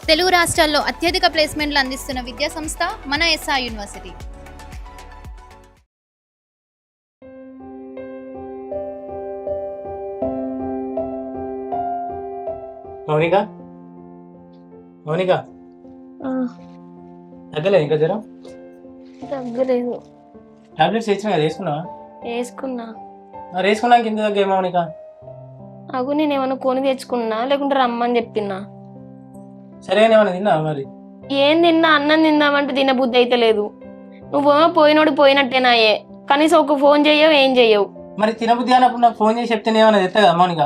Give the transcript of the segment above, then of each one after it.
తెలుగు రాష్ట్రాల్లో అత్యధిక ప్లేస్మెంట్లు అందిస్తున్న విద్యా సంస్థ మన ఎస్ఆర్ యూనివర్సిటీ. మౌనిక మౌనిక తగ్గలేదు ఇంకా జ్వరం? తగ్గలేదు. టాబ్లెట్స్ ఇచ్చిన కదా, వేసుకున్నావా? వేసుకున్నా. మరి వేసుకున్నాక ఇంత తగ్గే మౌనిక? అగు నేను ఏమైనా కొని తెచ్చుకున్నా లేకుంటే రమ్మని చెప్పినా. సరే ఏమైనా తిన్నావా మరి? ఏం తిన్నా? అన్నం తిందామంటే తినబుద్ధి అయితే లేదు. నువ్వేమో పోయినోడు పోయినట్టేనాయే, కనీసం ఒక ఫోన్ చెయ్యవు, ఏం చెయ్యవు. మరి తినబుద్ధి అన్నప్పుడు నాకు ఫోన్ చేసి చెప్తే ఏమైనా తెస్తా కదా మౌనిక.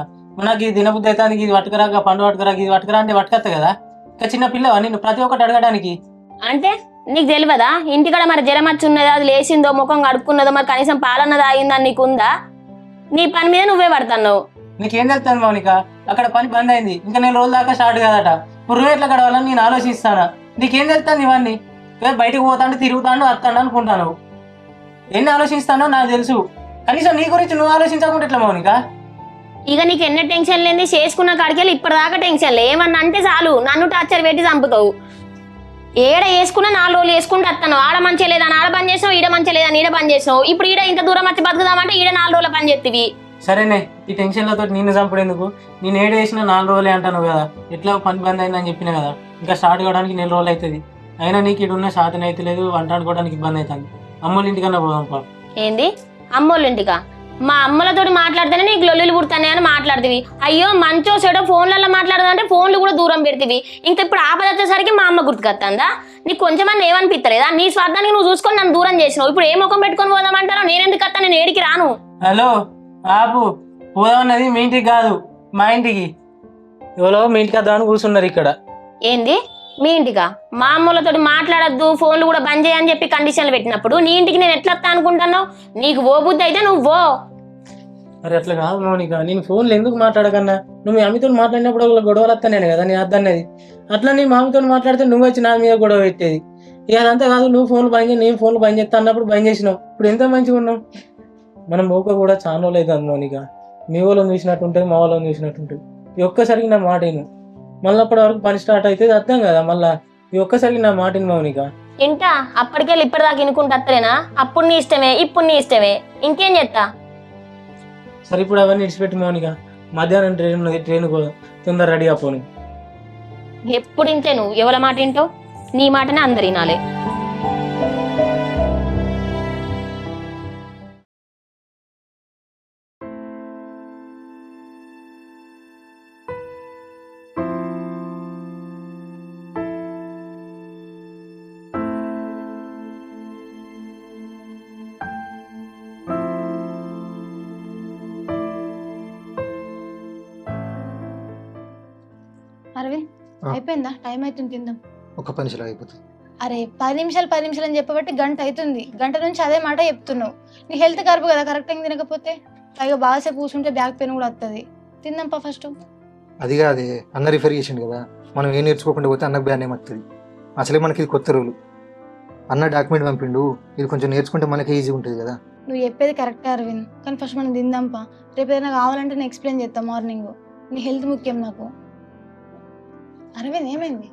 నాకు ఇది తినబుద్ధి అయితే ఇది పట్టుకురాక, పండు పట్టుకురాక, ఇది పట్టుకురా అంటే పట్టుకొస్తా కదా. ఇంకా చిన్న పిల్లవా నిన్ను ప్రతి ఒక్కటి అడగడానికి? అంటే నీకు తెలియదా? ఇంటికాడ మరి జ్వరం వచ్చి ఉన్నదా, అది లేచిందో, ముఖం కడుక్కున్నదో, మరి కనీసం పాలన్న తాగిందా నీకుందా? నీ పని మీద నువ్వే పడుతున్నావు. నీకేం తెలుస్తుంది మౌనిక? అక్కడ పని బంద్ అయింది, ఇంకా నేను రోజుల దాకా స్టార్ట్ కాదట. పురుగు ఎట్లా గడవాలని నేను ఆలోచిస్తానా? నీకేం తెలుస్తుంది ఇవన్నీ? బయటకు పోతాండు, తిరుగుతాండు, వస్తాడు అనుకుంటాను. ఎన్ని ఆలోచిస్తానో నాకు తెలుసు. కనీసం నీ గురించి నువ్వు ఆలోచించకుండా ఎట్లా మౌనిక? ఇక నీకు ఎన్న టెన్షన్ లేని చేసుకున్న కాడికెళ్ళి ఇప్పటిదాకా టెన్షన్లే. ఏమన్నా అంటే చాలు నన్ను టార్చర్ పెట్టి చంపుతావు. ఏడ వేసుకున్నా 4 రోజులు వేసుకుంటూ వస్తాను. ఆడ మంచిగా లేదని ఆడ పని చేసినావు, ఈడ మంచిగా లేదని ఈడ పని చేసినావు. ఇప్పుడు ఈడ ఇంత దూరం వచ్చి బతుకుదామంటే ఈడ 4 రోజుల పని చేస్తావి. సరేనే, ఈ టెన్షన్లతో నిన్ను చంపడేందుకు? నేను ఏడు వేసిన 4 రోజులే అంటాను కదా. ఎట్లా పని బంద్ అయిందని చెప్పిన కదా. ఇంకా స్టార్ట్ కావడానికి 4 రోజులు అవుతుంది. అయినా నీకు ఇక్కడ ఉన్న శాతం అయితే లేదు, వంట అనుకోవడానికి ఇబ్బంది అవుతుంది. అమ్మోళ్ళ ఇంటికన్నా పోదాంపా. ఏంది అమ్మోళ్ళ ఇంటికా? మా అమ్మలతోటి మాట్లాడితేనే నీకు లొల్లులు పుడతానే అని మాట్లాడుతుంది. అయ్యో మంచో చెడో ఫోన్లలో మాట్లాడదంటే ఫోన్లు కూడా దూరం పెడతీవి. ఇంకా ఇప్పుడు ఆపద వచ్చేసరికి మా అమ్మ గుర్తుకొస్తుందా? నీకు కొంచెమన్నా ఏమనిపిస్తలేదా? నీ స్వార్థానికి నువ్వు చూసుకొని నన్ను దూరం చేసినావు. ఇప్పుడు ఏ ముఖం పెట్టుకొని పోదామంటావు? నేనెందుకు వస్తాను? నేను ఏడికి రాను. హలో ఆపు, పోదామన్నది మీ ఇంటికి కాదు, మా ఇంటికి. ఎవరో మీ ఇంటికి వద్దామని కూర్చున్నారు ఇక్కడ. ఏంది మీ ఇంటికా? మా అమ్మలతోటి మాట్లాడద్దు, ఫోన్లు కూడా బంద్ చేయని చెప్పి కండిషన్లు పెట్టినప్పుడు నీ ఇంటికి నేను ఎట్లా వస్తా అనుకుంటున్నావు? నీకు ఓ బుద్ధి అయితే నువ్వు ఓ. మరి అట్లా కాదు మౌనిక, నేను ఫోన్లో ఎందుకు మాట్లాడకన్నా? నువ్వు మీ అమ్మతో మాట్లాడినప్పుడు ఒక గొడవలు వస్తానే కదా నీ అద్దన్నది. అట్లా నీ మామతో మాట్లాడితే నువ్వు వచ్చి నా మీద గొడవ పెట్టేది. ఇక అదంతా కాదు, నువ్వు ఫోన్లు బంద్ చేయి, నేను ఫోన్లు బంద్ చేస్తా అన్నప్పుడు బంద్ చేసినావు. ఇప్పుడు ఎంత మంచిగా ఉన్నావు. మనం ఓక కూడా చాలా రోజులు అవుతుంది మౌనిక. మీ వాళ్ళని చూసినట్టు ఉంటుంది, మా వాళ్ళని చూసినట్టు ఉంటుంది. ఈ ఒక్కసారికి నా మాట విను. మళ్ళీ అప్పటి వరకు పని స్టార్ట్ అయితే అర్థం కదా. మళ్ళీ ఈ ఒక్కసారికి నా మాట విను మౌనిక. ఇంటా అప్పటికెళ్ళి ఇప్పటిదాకా ఇనుకుంటా అత్తలేనా? అప్పుడు నీ ఇష్టమే, ఇప్పుడు నీ ఇష్టమే, ఇంకేం చేస్తా? సరే ఇప్పుడు అవన్నీ ఇడిచిపెట్టి మౌనిక, మధ్యాహ్నం ట్రైన్ తొందర రెడీ అయిపోను. ఎప్పుడు ఇంతే నువ్వు ఎవరి మాట వింటావు? నీ మాటనే అందరు వినాలే. అరవింద్, అయిపోయిందా? టైం అవుతుంది, తిందాం. ఒక పనిషిలో అయిపోతుంది. అరే 10 నిమిషాలు అని చెప్పబట్టి గంట అవుతుంది. గంట నుంచి అదే మాట చెప్తున్నావు. నీ హెల్త్ కరుపు కదా, కరెక్ట్గా తినకపోతే. పైగా బాగాసేపు కూర్చుంటే బ్యాక్ పెయిన్ కూడా వస్తుంది. తిందాంపా ఫస్ట్. అది కాదే, అన్న రిఫర్ చేసిండు కదా, మనం ఏం నేర్చుకోకుండా పోతే అన్నకు బ్యాన్ ఏమవుతుంది. అసలే మనకి ఇది కొత్త రూలు. అన్న డాక్యుమెంట్ పంపిండు, ఇది కొంచెం నేర్చుకుంటే మనకి ఈజీ ఉంటుంది కదా. నువ్వు చెప్పేది కరెక్టే అరవింద్, కానీ ఫస్ట్ మనం తిందాంపా. రేపు ఏదైనా కావాలంటే నేను ఎక్స్ప్లెయిన్ చేస్తాను మార్నింగ్. నీ హెల్త్ ముఖ్యం నాకు. అరవింద్ ఏమైంది?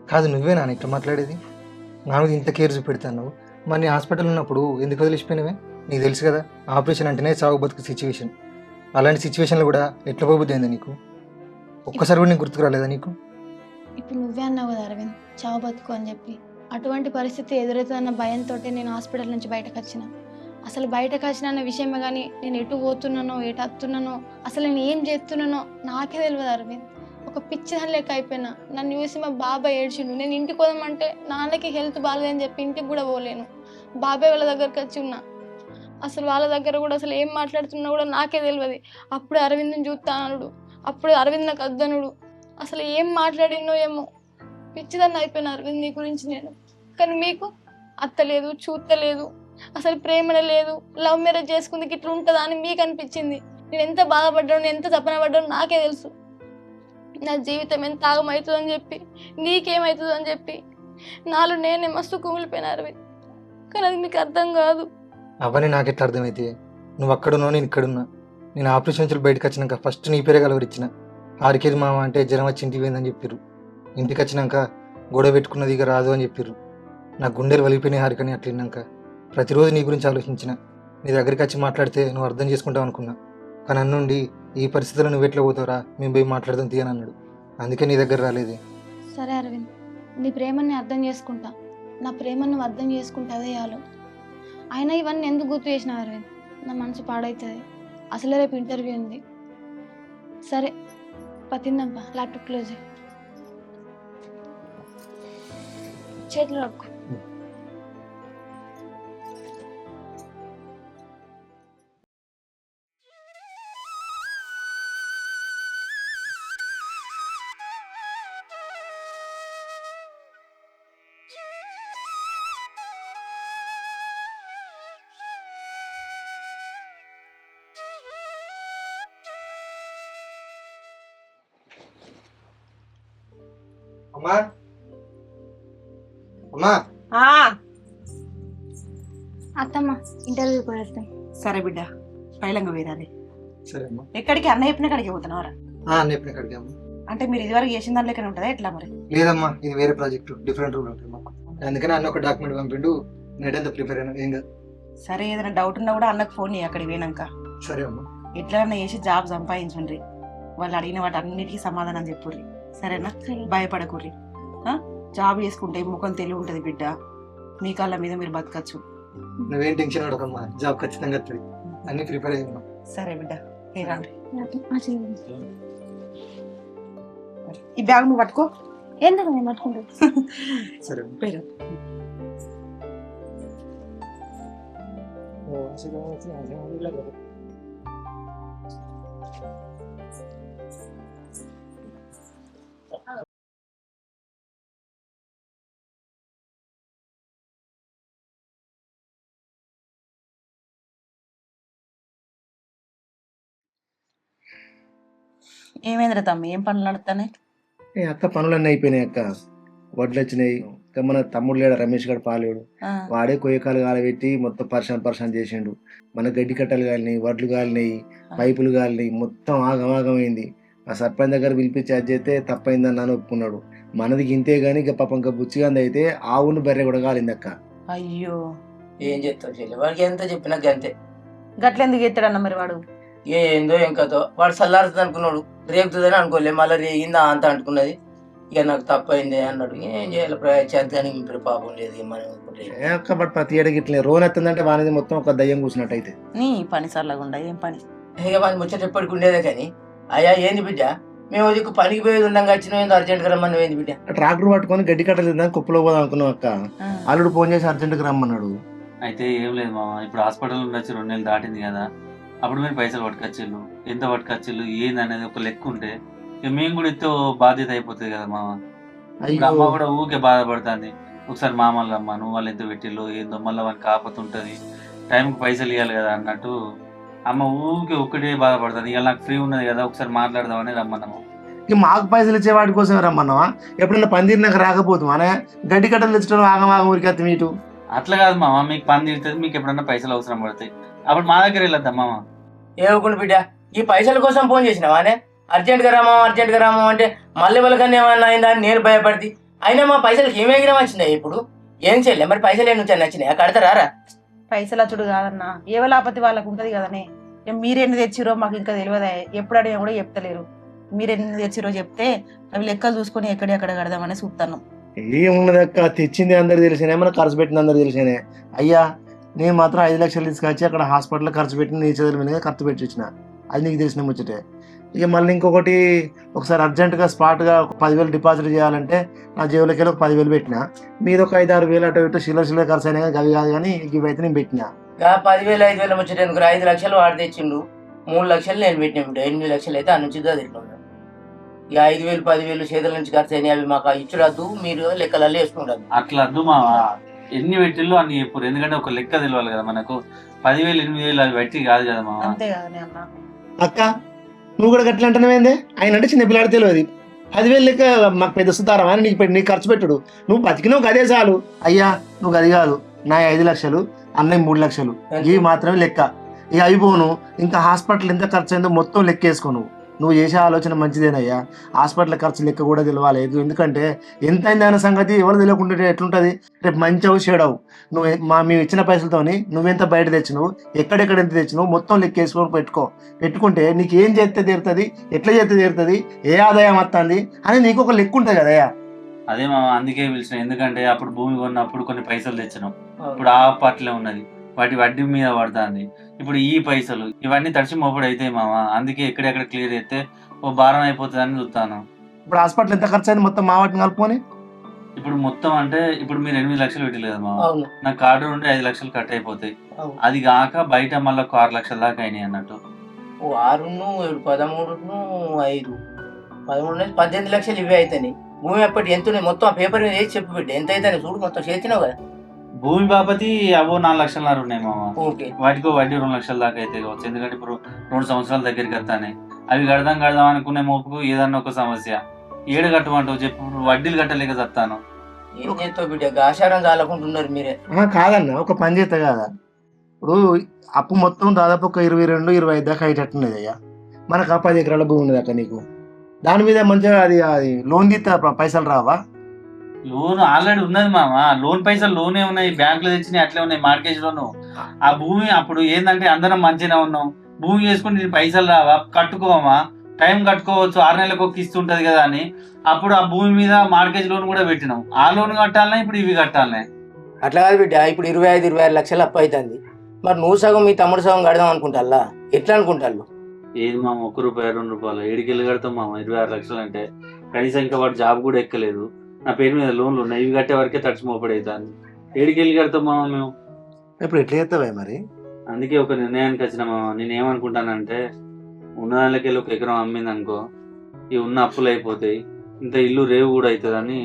కాదు, నువ్వే నాన్న ఇట్లా మాట్లాడేది? నా మీద ఇంత కేర్ చూపెడతాను. మరి నీ హాస్పిటల్ ఉన్నప్పుడు ఎందుకు వదిలిసిపోయినవే? నీకు తెలుసు కదా, ఆపరేషన్ అంటేనే చావు బతుకు సిచ్యువేషన్. అలాంటి సిచ్యువేషన్లో కూడా ఎట్లా పోబుద్ది అయిందా నీకు? ఒక్కసారి కూడా నీకు గుర్తుకు రాలేదా నీకు? ఇప్పుడు నువ్వే అన్నావు కదా అరవింద్, చావు బతుకు అని చెప్పి. అటువంటి పరిస్థితి ఎదురవుతుందన్న భయంతో నేను హాస్పిటల్ నుంచి బయటకు వచ్చిన. అసలు బయటకు వచ్చిన అన్న విషయమే కానీ నేను ఎటు పోతున్నానో, ఎటు వస్తున్నానో, అసలు నేను ఏం చేస్తున్నానో నాకే తెలియదు అరవింద్. ఒక పిచ్చిదాని లెక్క అయిపోయినా. నన్ను చూసి మా బాబాయ్ ఏడ్చిండు. నేను ఇంటికి పోదామంటే నాన్నకి హెల్త్ బాగాలేదని చెప్పి ఇంటికి కూడా పోలేను. బాబాయ్ వాళ్ళ దగ్గరికి వచ్చి ఉన్నా. అసలు వాళ్ళ దగ్గర కూడా అసలు ఏం మాట్లాడుతున్నా కూడా నాకే తెలియదు. అప్పుడే అరవింద్ని చూస్తానుడు, అప్పుడే అరవింద్ నాకు అద్దనుడు. అసలు ఏం మాట్లాడినో ఏమో, పిచ్చిదాన్ని అయిపోయినా అరవింద్ నీ గురించి నేను. కానీ మీకు అత్తలేదు, చూస్తలేదు, అసలు ప్రేమనే లేదు. లవ్ మ్యారేజ్ చేసుకుంది ఇట్లా ఉంటుందా అని మీకు అనిపించింది. నేను ఎంత బాధపడ్డాను, ఎంత తపన పడ్డాను నాకే తెలుసు. నా జీవితం ఎంత ఆగమవుతుందో అని చెప్పి, నీకేమవుతుందో అని చెప్పి నాలో నేనే మస్తు కుమిలిపోయినా అరవింద్. కానీ అది మీకు అర్థం కాదు. అవన్నీ నాకెట్లా అర్థమైతే? నువ్వు అక్కడున్నావు, నేను ఇక్కడున్నా. నేను ఆపరేషన్ నుంచి బయటకు వచ్చినాక ఫస్ట్ నీ పేరే కలవరిచ్చిన. 6 కేజీ మామ అంటే జ్వరం వచ్చి ఇంటికి పోయిందని చెప్పారు. ఇంటికి వచ్చినాక గొడవ పెట్టుకున్నది ఇక రాదు అని చెప్పారు. నా గుండెలు వలిగిపోయినాయి హారికని అట్లా విన్నాక. ప్రతిరోజు నీ గురించి ఆలోచించిన. నీ దగ్గరికి వచ్చి మాట్లాడితే నువ్వు అర్థం చేసుకుంటావు అనుకున్నా. కానీ అన్నుండి ఈ పరిస్థితుల్లో నువ్వు ఎట్లా పోతావురా, మేము పోయి మాట్లాడదాం తీయని అన్నాడు. అందుకే నీ దగ్గర రాలేదే. సరే అరవింద్, నీ ప్రేమని అర్థం చేసుకుంటా. నా ప్రేమను నువ్వు అర్థం చేసుకుంటే అదే చాలు. అయినా ఇవన్నీ ఎందుకు గుర్తు చేసినా అరవింద్? నా మనసు పాడవుతుంది. అసలే రేపు ఇంటర్వ్యూ ఉంది. సరే పతిందంపా, ల్యాప్టాప్ క్లోజ్ చేతులు రక్కు. అమ్మా అమ్మా అత్తమ్మ ఇంటర్వ్యూ పడతాం. సరే బిడ్డ, పైలంగా వేరాలి. సరే అమ్మా. ఎక్కడికి అన్న చెప్పిన కాడికి పోతున్నారా? చెప్పిన కడిగా అమ్మా. అంటే మీరు ఇదివరకు చేసిన దాని లెక్కనే ఉంటుందా ఎట్లా మరి? లేదమ్మా, ఇది వేరే ప్రాజెక్టు, డిఫరెంట్ రూల్ ఉంటుంది మాకు. అందుకని అన్న ఒక డాక్యుమెంట్ పంపిండు, నెట్ అంతా ప్రిపేర్ అయినా ఏం కాదు. సరే, ఏదైనా డౌట్ ఉన్నా కూడా అన్నకు ఫోన్ చేయి అక్కడికి పోయినాక. సరే అమ్మా. ఎట్లన్నా చేసి జాబ్ సంపాదించండి. వాళ్ళు అడిగిన వాటి అన్నిటికీ సమాధానం చెప్పుర్రి. సరేనా? భయపడకుర్రి. జాబ్ చేసుకుంటే ముఖం తెలివి ఉంటుంది బిడ్డ. మీ కాళ్ళ మీద మీరు బతకచ్చు. నువ్వేం టెన్షన్ పడకమ్మా, జాబ్ ఖచ్చితంగా వస్తుంది. అన్ని ప్రిపేర్ అయ్యమ్మా. సరే బిడ్డ, రండి. ఈ బ్యాగ్ నువ్వు పట్టుకో. ఎందుకు నేను పట్టుకుంటా? సరే పేరు ఏమైందిరా తమ్మి? ఏం పనులు నడుస్తానే? అక్క పనులన్నీ అయిపోయినాయి అక్క. వడ్లు వచ్చినాయి. ఇంకా మన తమ్ముడు లేడు, రమేష్ గారు పాలేడు. వాడే కొయ్యకాలు కాలబెట్టి మొత్తం పరిశాన్ చేసిండు. మన గడ్డి కట్టలు కాలినాయి, వడ్లు కాలినాయి, పైపులు కాలినాయి, మొత్తం ఆగమాగమైంది. ఆ సర్పంచ్ దగ్గర పిలిపించి అది చేస్తే తప్పైందని నాన్న ఒప్పుకున్నాడు. మనది గింతే గానీ ఇక పాపం ఇంకా బుచ్చిగాంది అయితే ఆవును బర్రె కూడా కాలింది అక్క. అయ్యో, ఏం చెప్తావు చెల్లి, వాడికి ఎంత చెప్పినా అంతే. గట్లెందుకు ఎత్తాడన్న మరి వాడు? ఏందో ఏం కథో, వాడు చల్లారుతుంది అనుకున్నాడు, రేగుతుందని అనుకోలే, మళ్ళీ రేగిందా అంత అంటుకున్నది. ఇక నాకు తప్పైంది అన్నాడు. ఏం చేయాలి, చేద్దానికి ఇప్పుడు పాపం లేదు. మనం అక్క బట్ ప్రతి ఏడకి ఇట్లే రోన్ ఎత్తుందంటే వానిది మొత్తం ఒక దయ్యం కూర్చున్నట్టు అయితే. నీ పని సర్లగుండా ఏం పని? ఇక మన ముచ్చట ఎప్పటికి ఉండేదే. కానీ అయ్యా ఏంది బిడ్డ, మేము దిక్కు పనికి పోయేది ఉండగా వచ్చిన అర్జెంట్గా రమ్మని ఏంది బిడ్డ? ట్రాక్టర్ పట్టుకొని గడ్డి కట్టలు కుప్పలో పోదాం అనుకున్నాం అక్క. అల్లుడు ఫోన్ చేసి అర్జెంట్గా రమ్మన్నాడు. అయితే ఏం లేదు మామ, ఇప్పుడు హాస్పిటల్ ఉండొచ్చు 2 నెలలు దాటింది కదా. అప్పుడు మీరు పైసలు పట్టుకొచ్చిళ్ళు, ఎంత పట్టుకొచ్చిళ్ళు ఏంది అనేది ఒక లెక్క ఉంటే ఇక మేము కూడా ఎంతో బాధ్యత అయిపోతుంది కదా మామ. ఇప్పుడు అమ్మ కూడా ఊరికే బాధపడుతుంది. ఒకసారి మామూలు అమ్మ నువ్వు వాళ్ళు ఎంత పెట్టిళ్ళు ఏందో మళ్ళీ వాళ్ళకి ఆపతుంటుంది, టైంకి పైసలు ఇవ్వాలి కదా అన్నట్టు అమ్మ ఊరికే ఒక్కటే బాధపడుతుంది. ఇక నాకు ఫ్రీ ఉన్నది కదా, ఒకసారి మాట్లాడదామని రమ్మన్నాము. ఇక మాకు పైసలు ఇచ్చే వాటి కోసం రమ్మన్నావా? ఎప్పుడన్నా పందిరి నాకు రాకపోతాం అనే గడ్డి కట్టలు తెచ్చడం ఆగమాగం ఊరికే మీటు. అట్లా కాదు మామ, మీకు పని తీరుతుంది, మీకు ఎప్పుడన్నా పైసలు అవసరం పడతాయి, అప్పుడు మా దగ్గర వెళ్ళొద్దాం మామ. ఏమనుకుంటు బిడ్డ, ఈ పైసల కోసం ఫోన్ చేసినావానే? అర్జెంట్గా రామా అంటే మళ్ళీ వాళ్ళకన్నా ఏమన్నా అయిందా అని నేను భయపడి. అయినా మా పైసలకి ఏమేగిరం వచ్చినాయి ఇప్పుడు? ఏం చేయలే మరి, పైసలు ఏం నుంచి నచ్చినాయి కడతారా? పైసలు అచ్చుడు కాదన్నా, ఏవలాపతి వాళ్ళకు ఉంటది కదనే. మీరెన్ని తెచ్చిరో మాకు ఇంకా తెలియదా, ఎప్పుడు అడిగినా కూడా చెప్తలేరు. మీరెన్ని తెచ్చిరో చెప్తే అవి లెక్కలు చూసుకొని ఎక్కడెక్కడ కడదామని చూస్తాను. ఏమున్నది అక్క, తెచ్చింది అందరు తెలిసేనే, మనం ఖర్చు పెట్టింది అందరు తెలిసేనే. అయ్యా నేను మాత్రం 5 లక్షలు తీసుకొచ్చి అక్కడ హాస్పిటల్లో ఖర్చు పెట్టిన నీ చదువుల మీద ఖర్చు పెట్టి ఇచ్చిన, అది నీకు తెలిసిన ముచ్చటే. ఇక మళ్ళీ ఇంకొకటి ఒకసారి అర్జెంటుగా స్పాట్గా 10,000 డిపాజిట్ చేయాలంటే నా జేబులోకి వెళ్ళి 10,000 పెట్టిన, మీద ఒక 5-6 వేలు అటు ఇటు చిల్లర ఖర్చు అయినా అవి కాదు కానీ ఇవైతే నేను పెట్టిన. 10,000 5,000 ముచ్చట 5 లక్షలు వాడు తెచ్చిండు, 3 లక్షలు నేను పెట్టిన. 8 లక్షలు అయితే ఆ నుంచి తింటున్నాను. ఇక 5,000 10,000 చేతుల నుంచి ఖర్చు అయినాయి, అవి మాకు ఇచ్చుడద్దు, మీరు లెక్కలలో వేసుకుంటారు. అట్లా వద్దు మా, ఎన్ని పెట్టిల్లో అన్ని చెప్పారు, ఎందుకంటే ఒక లెక్క తెలియాలి కదా మనకు. 10,000 8,000 అవి పెట్టి కాదు కదా మా. అంతే కదనే అన్న. అక్క నువ్వు కూడా గట్లా అంటున్నావేందే? ఆయన అంటే చిన్న పిల్లాడి తెలియదు. 10,000 లెక్క మాకు పెద్ద సుతారం అని నీకు ఖర్చు పెట్టుడు. నువ్వు బతికినావు గదే చాలు. అయ్యా నువ్వు గది కాదు, నా 5 లక్షలు అన్నయ్య 3 లక్షలు ఇవి మాత్రమే లెక్క. ఇక అయిపోను, ఇంకా హాస్పిటల్ ఎంత ఖర్చు అయిందో మొత్తం లెక్కేసుకో. నువ్వు చేసే ఆలోచన మంచిదేనయ్యా. హాస్పిటల్ ఖర్చు లెక్క కూడా తెలవాలి. ఎందుకంటే ఎంత అయింది అన్న సంగతి ఎవరు తెలియకుంటే ఎట్లుంటుంది? రేపు మంచి అవు చెడవు నువ్వు మేము ఇచ్చిన పైసలతోని నువ్వెంత బయట తెచ్చినావు, ఎక్కడెక్కడ ఎంత తెచ్చినావు మొత్తం లెక్క వేసుకొని పెట్టుకుంటే నీకు ఏం చేస్తే తీరుతుంది, ఎట్లా చేస్తే తీరుతుంది, ఏ ఆదాయం వస్తుంది అని నీకు ఒక లెక్క ఉంటుంది కదయ్యా. అదే మామ అందుకే పిలిచిన. ఎందుకంటే అప్పుడు భూమి కొన్నప్పుడు కొన్ని పైసలు తెచ్చినాం, ఇప్పుడు ఆ పాటలే ఉన్నది, వాటి వడ్డీ మీద పడుతుంది. ఇప్పుడు ఈ పైసలు ఇవన్నీ తడిచి మోపడి అవుతాయి మామ. అందుకే ఎక్కడెక్కడ క్లియర్ అయితే ఓ భారం అయిపోతుంది అని చూస్తాను. ఇప్పుడు హాస్పిటల్ ఎంత ఖర్చు అయింది మొత్తం మా వాటిని కలుపుకొని? ఇప్పుడు మొత్తం అంటే ఇప్పుడు మీరు 8 లక్షలు పెట్టలేదు కదా మామ, అవును. నా కార్డు నుండి 5 లక్షలు కట్ అయిపోతాయి. అవును. అది కాక బయట మళ్ళీ 6 లక్షల దాకా అయినాయి అన్నట్టు. 6 13 5 13 18 లక్షలు ఇవే అవుతాయి. భూమి అప్పటి ఎంత మొత్తం ఆ పేపర్ మీద వేసి చెప్పి పెట్టి ఎంత అవుతాయి చూడు, మొత్తం చేసినావు కదా. భూమి బాపతి అవో 4 లక్షలన్నర ఉన్నాయి మామ. ఓకే. వాటికో వడ్డీ 2 లక్షల దాకా అయితే కావచ్చు. ఎందుకంటే ఇప్పుడు 2 సంవత్సరాల దగ్గరికి వస్తానే అవి కడదాం అనుకునే మోపుకు ఏదన్నా ఒక సమస్య. ఏడు కట్టమంటావు చెప్పు, వడ్డీలు కట్టలేక చస్తాను. ఏం చేస్తావు బిడ్డ, ఆశారం చాలకుంటున్నారు మీరే. కాదన్న ఒక పని చేస్తా కదా, ఇప్పుడు అప్పు మొత్తం దాదాపు ఒక 22-25 దాకా అయ్యేటట్టున్నది అయ్యా. మనకు 10 ఎకరాల భూమి ఉన్నది అక్క నీకు, దాని మీద మంచిగా అది లోన్ తీస్తా పైసలు రావా? లోన్ ఆల్రెడీ ఉన్నది మామ. లోన్ పైసలు లోనే ఉన్నాయి, బ్యాంకులో తెచ్చినాయి అట్లే ఉన్నాయి, మార్కేజ్ లోను. ఆ భూమి అప్పుడు ఏంటంటే అందరం మంచిగా ఉన్నాం, భూమి చేసుకుని నేను పైసలు రావా, కట్టుకోవమా, టైం కట్టుకోవచ్చు, 6 నెలలకు ఒక కిస్తు ఉంటుంది కదా అని అప్పుడు ఆ భూమి మీద మార్కేజ్ లోన్ కూడా పెట్టినాం. ఆ లోన్ కట్టాలనే ఇప్పుడు ఇవి కట్టాలనే. అట్లా కాదు బిడ్డ, ఇప్పుడు 25-26 లక్షలు అప్పు అవుతుంది. మరి నువ్వు సగం మీ తమ్ముడు సగం కడదాం అనుకుంటా, ఎట్లా అనుకుంటారు? ఏది మామ, ₹1 ₹2 ఏడికెళ్ళి కడతాం మామ? 26 లక్షలు అంటే కనీసం ఇంకా వాడు జాబ్ కూడా ఎక్కలేదు, నా పేరు మీద లోన్లు ఉన్నాయి, ఇవి కట్టే వరకే తడిచి మోపడవుతాను. ఏడికెళ్ళి కడతాం మామ మేము? ఇప్పుడు ఎట్లా చేస్తావా మరి? అందుకే ఒక నిర్ణయానికి వచ్చిన మామ. నేను ఏమనుకుంటానంటే ఉన్న దానిలోకి వెళ్ళి 1 ఎకరం అమ్మింది అనుకో, ఈ ఉన్న అప్పులు అయిపోతాయి, ఇంత ఇల్లు రేవు కూడా అవుతుందని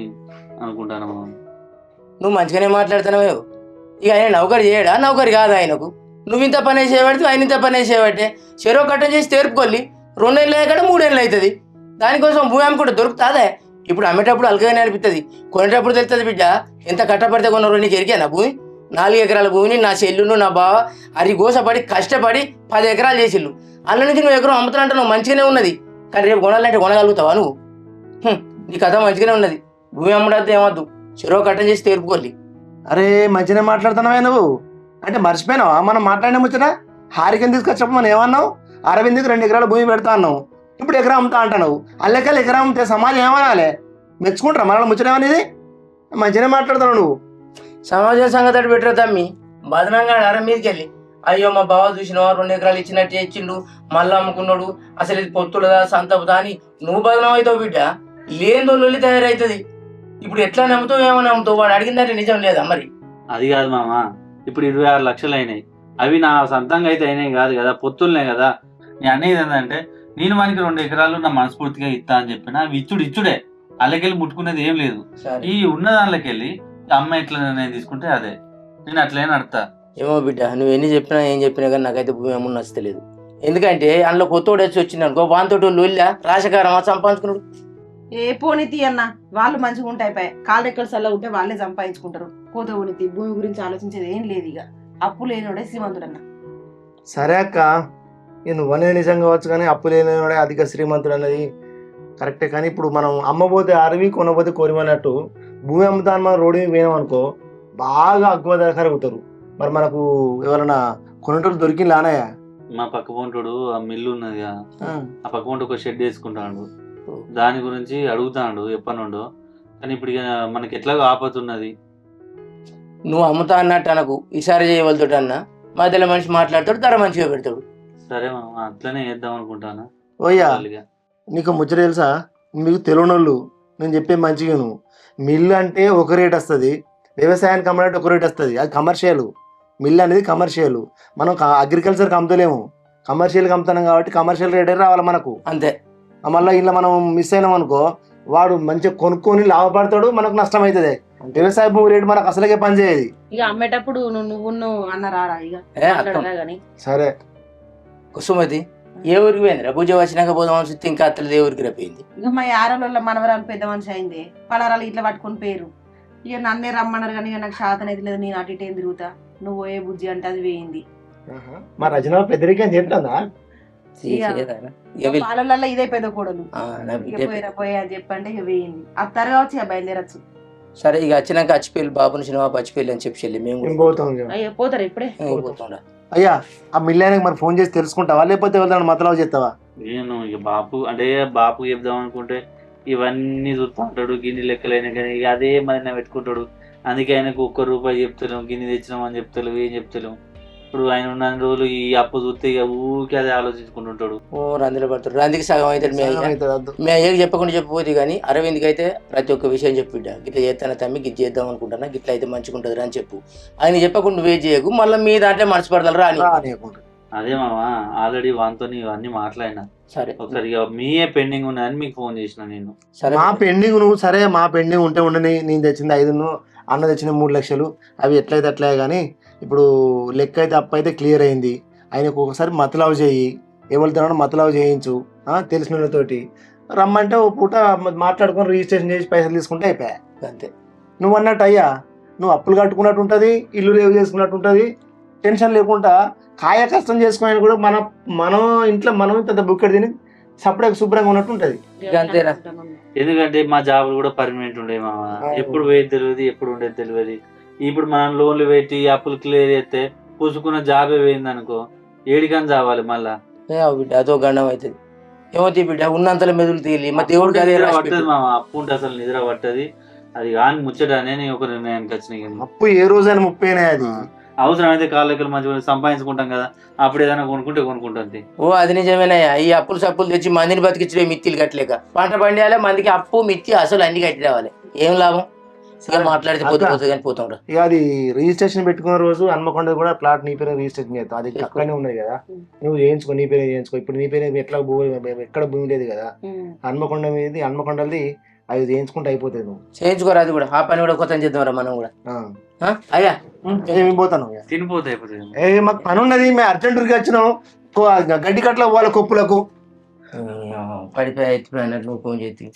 అనుకుంటాను మామ. నువ్వు మంచిగానే మాట్లాడుతున్నావు. ఇక ఆయన నౌకరి చేయడా, నౌకరి కాదా ఆయనకు? నువ్వు ఇంత పని చేయబడితే ఆయన ఇంత పని చేయబట్టే చెరో కట్టం చేసి తెరుపుకొల్లి 2 ఏళ్ళు అయ్యాక 3 ఏళ్ళు అవుతుంది. దానికోసం భూమి అమ్ముకుంటే దొరుకుతుందే? ఇప్పుడు అమ్మేటప్పుడు అలకగానే అనిపిస్తుంది, కొనేటప్పుడు తెలుస్తుంది బిడ్డ ఎంత కట్టపడితే కొన్నారు. నీకు ఎరికేనా భూమి? 4 ఎకరాల భూమిని నా చెల్లును నా బావ అది గోసపడి కష్టపడి 10 ఎకరాలు చేసిళ్ళు. అందులో నుంచి నువ్వు ఎకరం అమ్ముతానంటే నువ్వు మంచిగానే ఉన్నది, కానీ రేపు కొనాలంటే కొనగలుగుతావా నువ్వు? నీ కథ మంచిగానే ఉన్నది. భూమి అమ్మడంతో ఏమద్దు, చెరో కట్టం చేసి తెరుపుకోల్లి. అరే మంచిగానే మాట్లాడుతున్నావా నువ్వు? అంటే మర్చిపోయినావా మనం మాట్లాడిన ముచ్చట? హారికని తీసుకొచ్చినప్పుడు మనం ఏమన్నావు? అరవింద్కి 2 ఎకరాల భూమి పెడతా అన్నావు, ఇప్పుడు ఎకరం అమ్ముతా అంటున్నావు. అల్లెక్కలు ఎకరం అమ్మితే సమాజం ఏమనాలి? మెచ్చుకుంటారా మన ముచ్చట ఏమనేది? మంచిగానే మాట్లాడుతున్నావు నువ్వు. సమాజం సంగతి అటు పెట్టరు తమ్మి, బదనంగా అర మీదకి వెళ్ళి అయ్యో మా బావ చూసినావా 2 ఎకరాలు ఇచ్చినట్టు ఇచ్చిండు, మళ్ళీ అమ్ముకున్నాడు, అసలు ఇది పొత్తులదా సంతపుదా అని నువ్వు బదనం అవుతావు బిడ్డ. లేని లొల్లి తయారవుతుంది. ఇప్పుడు ఎట్లా నమ్ముతావు, ఏమని నమ్ముతావు? వాడు అడిగిందంటే నిజం లేదా మరి? అది కాదు మామ, ఇప్పుడు 26 లక్షలు అయినాయి, అవి నా సొంతంగా అయితే అయినాయి కాదు కదా, పొత్తులనే కదా. నేను అనేది ఏంటంటే నేను మనకి 2 ఎకరాలు నా మనస్ఫూర్తిగా ఇస్తా అని చెప్పిన, అవి ఇచ్చుడే, అల్లకెళ్ళి ముట్టుకునేది ఏం లేదు. ఈ ఉన్న దానిలోకెళ్ళి అమ్మ ఎట్లా నేను తీసుకుంటే అదే నేను అట్లే నడతా. ఏమో బిడ్డ, నువ్వు ఎన్ని చెప్పినా ఏం చెప్పినా కానీ నాకైతే భూమి అమ్మ నచ్చలేదు. ఎందుకంటే అందులో కొత్తోడు వచ్చి వచ్చింది అనుకో, వాంతోటి లొల్లా రాశకారమా సంపాదించుకున్నాడు. ఏ పోనీతి అన్న, వాళ్ళు మంచిగా ఉంటాయి, కాళ్ళు ఎక్కడ చల్ల ఉంటే వాళ్ళే సంపాదించుకుంటారు. పోతే పోనీతి, భూమి గురించి ఆలోచించేది ఏం లేదు. ఇక అప్పు లేనివాడే శ్రీమంతుడన్న. సరే అక్క, నువ్వనే నిజం కావచ్చు, కానీ అప్పు లేనివాడే అధిక శ్రీమంతుడు అన్నది కరెక్టే. కానీ ఇప్పుడు మనం అమ్మబోతే అరవి కొనబోతే కొరిమన్నట్టు భూమి అమ్ముతాను మనం రోడ్డు మీద పోయినాం అనుకో, బాగా అక్కువ ధర కరుగుతారు. మరి మనకు ఎవరైనా కొనేటోళ్ళు దొరికిందానయ్య? మా పక్క పొంటోడు ఆ మిల్లు ఉన్నది, ఆ పక్క పొంట ఒక షెడ్ వేసుకుంటాడు, దాని గురించి అడుగుతాడు ఎప్పనుండో. కానీ ఇప్పుడు ఇక మనకి ఎట్లాగో ఆపతున్నది. నువ్వు అమ్ముతా అన్నట్టు అనకు, ఈసారి చేయవలతోటి అన్న మధ్యలో మనిషి మాట్లాడతాడు, ధర మంచిగా పెడతాడు. సరే అట్లనే చేద్దాం అనుకుంటాను. ఓయ్యా నీకు ముచ్చట తెలుసా? మీకు తెలియనోళ్ళు నేను చెప్పే మంచిగా, నువ్వు మిల్లు అంటే ఒక రేట్ వస్తుంది, వ్యవసాయానికి అమ్మడానికి ఒక రేట్ వస్తుంది, అది కమర్షియల్. మిల్లు అనేది కమర్షియల్, మనం అగ్రికల్చర్కి అమ్ముతలేము, కమర్షియల్కి అమ్ముతున్నాం కాబట్టి కమర్షియల్ రేటే రావాలి మనకు, అంతే. మళ్ళీ ఇలా మనం మిస్ అయినాం అనుకో, వాడు మంచిగా కొనుక్కొని లాభపడతాడు, మనకు నష్టం అవుతుంది. వ్యవసాయ భూమి రేటు మనకు అసలుకే పనిచేయదు. ఇక అమ్మేటప్పుడు నువ్వు అన్నరారా ఇక సరే. కుసుమతి ఏ ఊరికి పోయింది? పూజ వచ్చినాక పోదాం అని ఇంకా అత్తలు ఏ ఊరికి రప్పింది. ఇక మా యారల మనవరాలు పెద్ద మనిషి అయింది, పలారాలు ఇట్లా పట్టుకుని పేరు. ఇక నన్నే రమ్మన్నారు కానీ ఇక నాకు శాతం అయితే లేదు, నేను అటు ఇటు ఏం తిరుగుతా, నువ్వు ఏ బుజ్జి అంటే అది వేయింది. మా రచన పెద్దరికం చెప్తుందా? చేయదానా ఇక వీళ్ళు పాలల్లో ఇదే పెద్ద కోడలు నా ఇక బిడ్డ పోయిరా పోయా అని చెప్పంటే ఇక వేయింది అత్తారు కావచ్చు ఇక బయలుదేరచ్చు. సరే ఇక వచ్చినాక అచ్చిపోయి బాబుని సినిమా పచ్చిపోయి అని చెప్పి చెల్లి మేము మేము పోతాం ఇక. అయ్యో పోతారు ఇప్పుడే. పోతుండా. అయ్యా ఆ మిల్లానికి మరి ఫోన్ చేసి తెలుసుకుంటావా లేకపోతే ఎవరైనా మతలావు చేస్తావా? నేను ఇక బాపు అంటే బాపు చెప్దాం అనుకుంటే ఇవన్నీ చూస్తూ ఉంటాడు, గిన్ని లెక్కలైనా కానీ ఇక అదే మరి పెట్టుకుంటాడు. అందుకే ఆయనకు ₹1 చెప్తలేము, గిన్ని తెచ్చినామని చెప్తలేవు, ఏం చెప్తలేము. ఇప్పుడు ఆయన ఉన్న రోజులు ఈ అప్పు చూస్తే ఇక ఊరికే అదే ఆలోచించుకుంటుంటాడు. ఓ రందులో పడతాడు. రందికి సగం అవుతాడు. మీ అయ్యకి చెప్పకుండా చెప్పిపోతే కానీ అరవింద్కి అయితే ప్రతి ఒక్క విషయం చెప్పిడ్డా, గిట్లా చేస్తాను తమ్మి, గిట్ చేద్దాం అనుకుంటున్నా, గిట్ల అయితే మంచిగా ఉంటుంది అని చెప్పు. ఆయన చెప్పకుండా నువ్వే చేయకు, మళ్ళీ మీ దాంట్లో మనసు పడతారు రా అని. అదే మామ ఆల్రెడీ వాంతో ఇవన్నీ మాట్లాడినా. సరే ఒకసారి ఇక మీయే పెండింగ్ ఉన్నాయని మీకు ఫోన్ చేసిన నేను. సరే మా పెండింగ్ నువ్వు సరే మా పెండింగ్ ఉంటే ఉండని, నేను తెచ్చింది 5 అన్న తెచ్చిన 3 లక్షలు అవి ఎట్లయితే అట్లే కానీ ఇప్పుడు లెక్క అయితే అప్పు అయితే క్లియర్ అయింది. ఆయనకు ఒకసారి మతలావు చేయి, ఎవరితో మతలావు చేయించు, తెలిసిన వాళ్ళతోటి రమ్మంటే ఓ పూట మాట్లాడుకొని రిజిస్ట్రేషన్ చేసి పైసలు తీసుకుంటే అయిపోయా అంతే. నువ్వు అన్నట్టు అయ్యా నువ్వు అప్పులు కట్టుకున్నట్టు ఉంటుంది, ఇల్లు రేవు చేసుకున్నట్టు ఉంటుంది, టెన్షన్ లేకుండా కాయ కష్టం చేసుకుని కూడా మనం ఇంట్లో మనం పెద్ద బుక్కెట్ తిని సపరేట్ శుభ్రంగా ఉన్నట్టు ఉంటుంది. అంతేరా. ఎందుకంటే మా జాబులు కూడా పర్మనెంట్ ఉండే మామ, ఎప్పుడు పోయేది తెలియదు, ఎప్పుడు ఉండేది తెలియదు. ఇప్పుడు మనం లోన్లు పెట్టి అప్పులు క్లియర్ చేస్తే పూసుకున్న జాబే పోయింది అనుకో, ఏడికని చావాలి మళ్ళా. బిడ్డ అదో గండం అవుతుంది. ఏమవుతుంది బిడ్డ ఉన్నంతలో మెదులు తీయాలి. మా దేవుడికి అదే పట్టదు మామ, అప్పు ఉంటే అసలు నిద్ర పట్టది. అది కానీ ముచ్చటనే నేను ఒక నిర్ణయానికి వచ్చిన. అప్పు ఏ రోజైనా 30 అది అవసరం అయితే కాళ్ళకి మంచిగా సంపాదించుకుంటాం కదా, అప్పుడు ఏదైనా కొనుక్కుంటుంది. ఓ అది నిజమేనయ్యా. ఈ అప్పులు సప్పులు తెచ్చి మందిని బతికించడే మిత్తిలు కట్టలేక పంట పండియాలి, మందికి అప్పు మిత్తి అసలు అన్ని కట్టి రావాలి. ఏం లాభం? మాట్లాడితే పోతే కానీ పోతాం. ఇక అది రిజిస్ట్రేషన్ పెట్టుకున్న రోజు హన్మకొండ కూడా ప్లాట్ నీ పేరు రిజిస్ట్రేషన్ చేస్తాం. అది అక్కడనే ఉన్నాయి కదా, నువ్వు చేయించుకో, నీ పేరు చేయించుకో. ఇప్పుడు నీ పేరు ఎట్లా ఎక్కడ భూమి లేదు కదా, హన్మకొండ మీద హన్మకొండది అది చేయించుకుంటే అయిపోతుంది. నువ్వు చేయించుకోరా, అది కూడా ఆ పని కూడా కొత్త చేద్దాం మనం కూడా. అయ్యా ఏమి పోతాను తినిపోతే అయిపోతుంది. మాకు పని ఉన్నది, మేము అర్జెంటుగా వచ్చినాం, గడ్డి కట్ల వాళ్ళ కొప్పులకు పడిపోయి ఎత్తిపోయినట్టు నువ్వు ఫోన్ చేసి.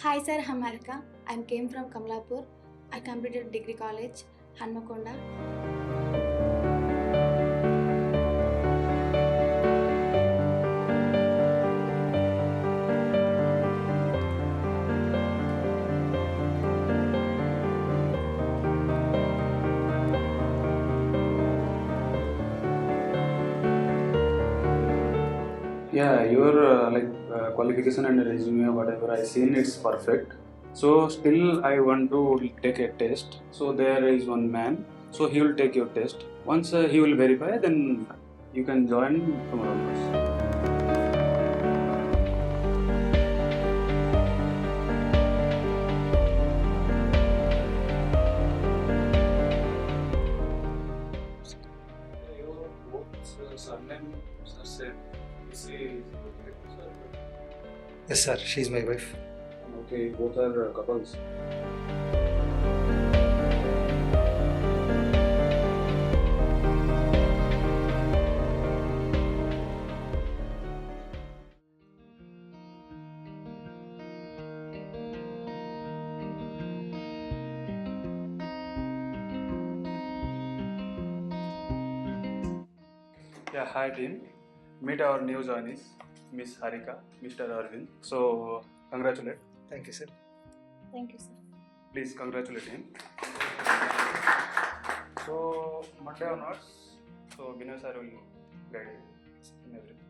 Hi sir, I'm Harika. I came from Kamlapur. I completed degree college, Hanmakonda. Yeah, your qualification and resume, whatever I seen, it's perfect. So still I want to take a test. So there is one man, so he will take your test. Once he will verify, then you can join tomorrow onwards. Yes sir, she is my wife. Okay, both are couples. Yeah, hi team. Meet our new joinees, Miss Harika, Mr. Arvind. So, congratulate. Thank you sir. Thank you sir. Please congratulate him. So, Monday onwards, so Binay sir will guide you in everything.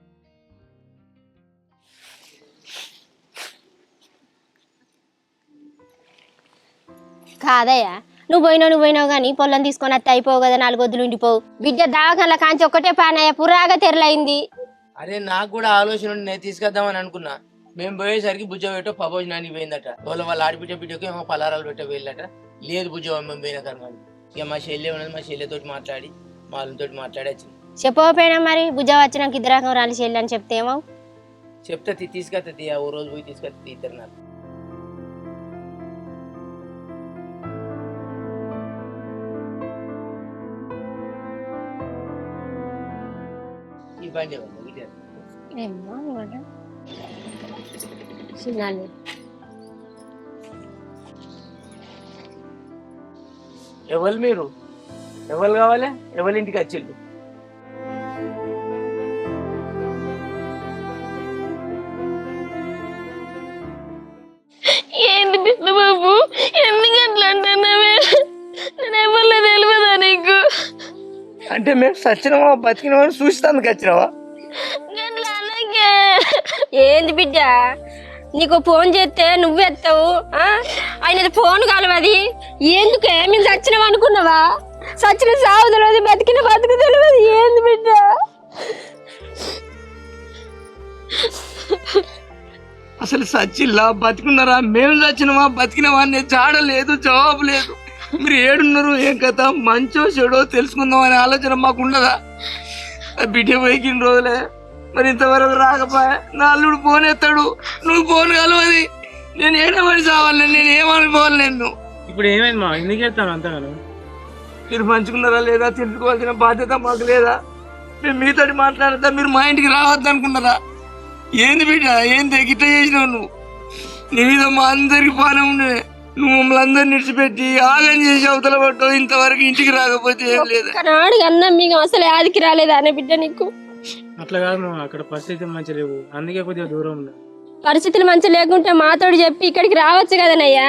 కాదయ్యా, నువ్వు పోయినావు కానీ పొలం తీసుకొని అత్తే అయిపోవు కదా, 4 వద్దులు ఉండిపోవు. బిడ్డ దావకాల కాంచి ఒక్కటే పానయ్య పురాగా తెరలైంది. అరే నాకు కూడా ఆలోచన ఉండి నేను తీసుకొద్దామని అనుకున్నా. మేము పోయేసరికి బుజ్జ పెట్టో పభోజనానికి పోయిందట. వాళ్ళ ఆడిపిట్ట బిడ్డకు ఏమో పలారాలు పెట్ట వెళ్ళట. లేదు బుజ్జ మేము పోయిన కనుక ఇక మా చెల్లె ఉన్నది, మా చెల్లెతో మాట్లాడి మా వాళ్ళతో మాట్లాడి వచ్చింది. చెప్పకపోయినా మరి బుజ్జ వచ్చినాక ఇద్దరు రాలి చెల్లి అని చెప్తే ఏమో చెప్తే తీసుకొస్తా ఓ రోజు పోయి తీసుకొస్తే ఇద్దరు నాకు. పని చేయమన్నా గిట్ట ఏమ్మా ఇవాళ? చిన్నాలు. ఎవరు మీరు ఎవరు కావాలి ఎవరి ఇంటికి వచ్చిండు ఏంది బిడ్డ బాబు ఎందుకు అట్లా అంటున్నావే? నేను ఎవరిలో తెలియదా నీకు? అంటే మేము సచ్చినవా బతికినవా చూస్తానికి వచ్చినావా? గట్లా అనకే. ఏంది బిడ్డ నీకు ఫోన్ చేస్తే నువ్వు ఎత్తావు, ఆయన ఫోన్ కలవది. ఎందుకే మేము చచ్చినావు అనుకున్నావా? చచ్చిన సాగు తెలియదు, బతికిన బతుకు తెలియదు. ఏంది బిడ్డ? అసలు సచ్చిల్లా బతికున్నారా? మేము చచ్చినవా బతికినవా అనే జాడ లేదు, జవాబు లేదు. మీరు ఏడున్నారు, ఏం కథ, మంచో చెడో తెలుసుకుందాం అనే ఆలోచన మాకు ఉండదా? బిడ్డ పోయిన రోజులే, మరి ఇంతవరకు రాకపోయా. నా అల్లుడు ఫోన్ ఎత్తాడు, నువ్వు ఫోన్ కలవది. నేను ఏడమని చావాలి, నేను ఏమనుకోవాలి నిన్ను. ఇప్పుడు ఏమైంది మా ఎందుకు వెళ్తాను అంతగాను? మీరు మంచుకున్నారా లేదా తెలుసుకోవాల్సిన బాధ్యత మాకు లేదా? మేము మీతోటి మాట్లాడతా, మీరు మా ఇంటికి రావద్దు అనుకున్నారా? ఏంది బిడ్డ, ఏంది గిట్ట చేసినావు నువ్వు? నీ మీద మా అందరికి పానం ఉండే, నువ్వు మమ్మల్ని అందరిని నిడిచిపెట్టి ఆగం చేసి అవతల పట్టావు. ఇంతవరకు ఇంటికి రాకపోతే ఏం లేదు. నాడు అన్న మీకు అసలు ఆదికి రాలేదా అనే బిడ్డ నీకు? అట్లా కాదు మా, అక్కడ పరిస్థితి మంచి లేవు, అందుకే కొద్దిగా దూరం ఉన్నా. పరిస్థితులు మంచి లేకుంటే మాతోడు చెప్పి ఇక్కడికి రావచ్చు కదనయ్యా,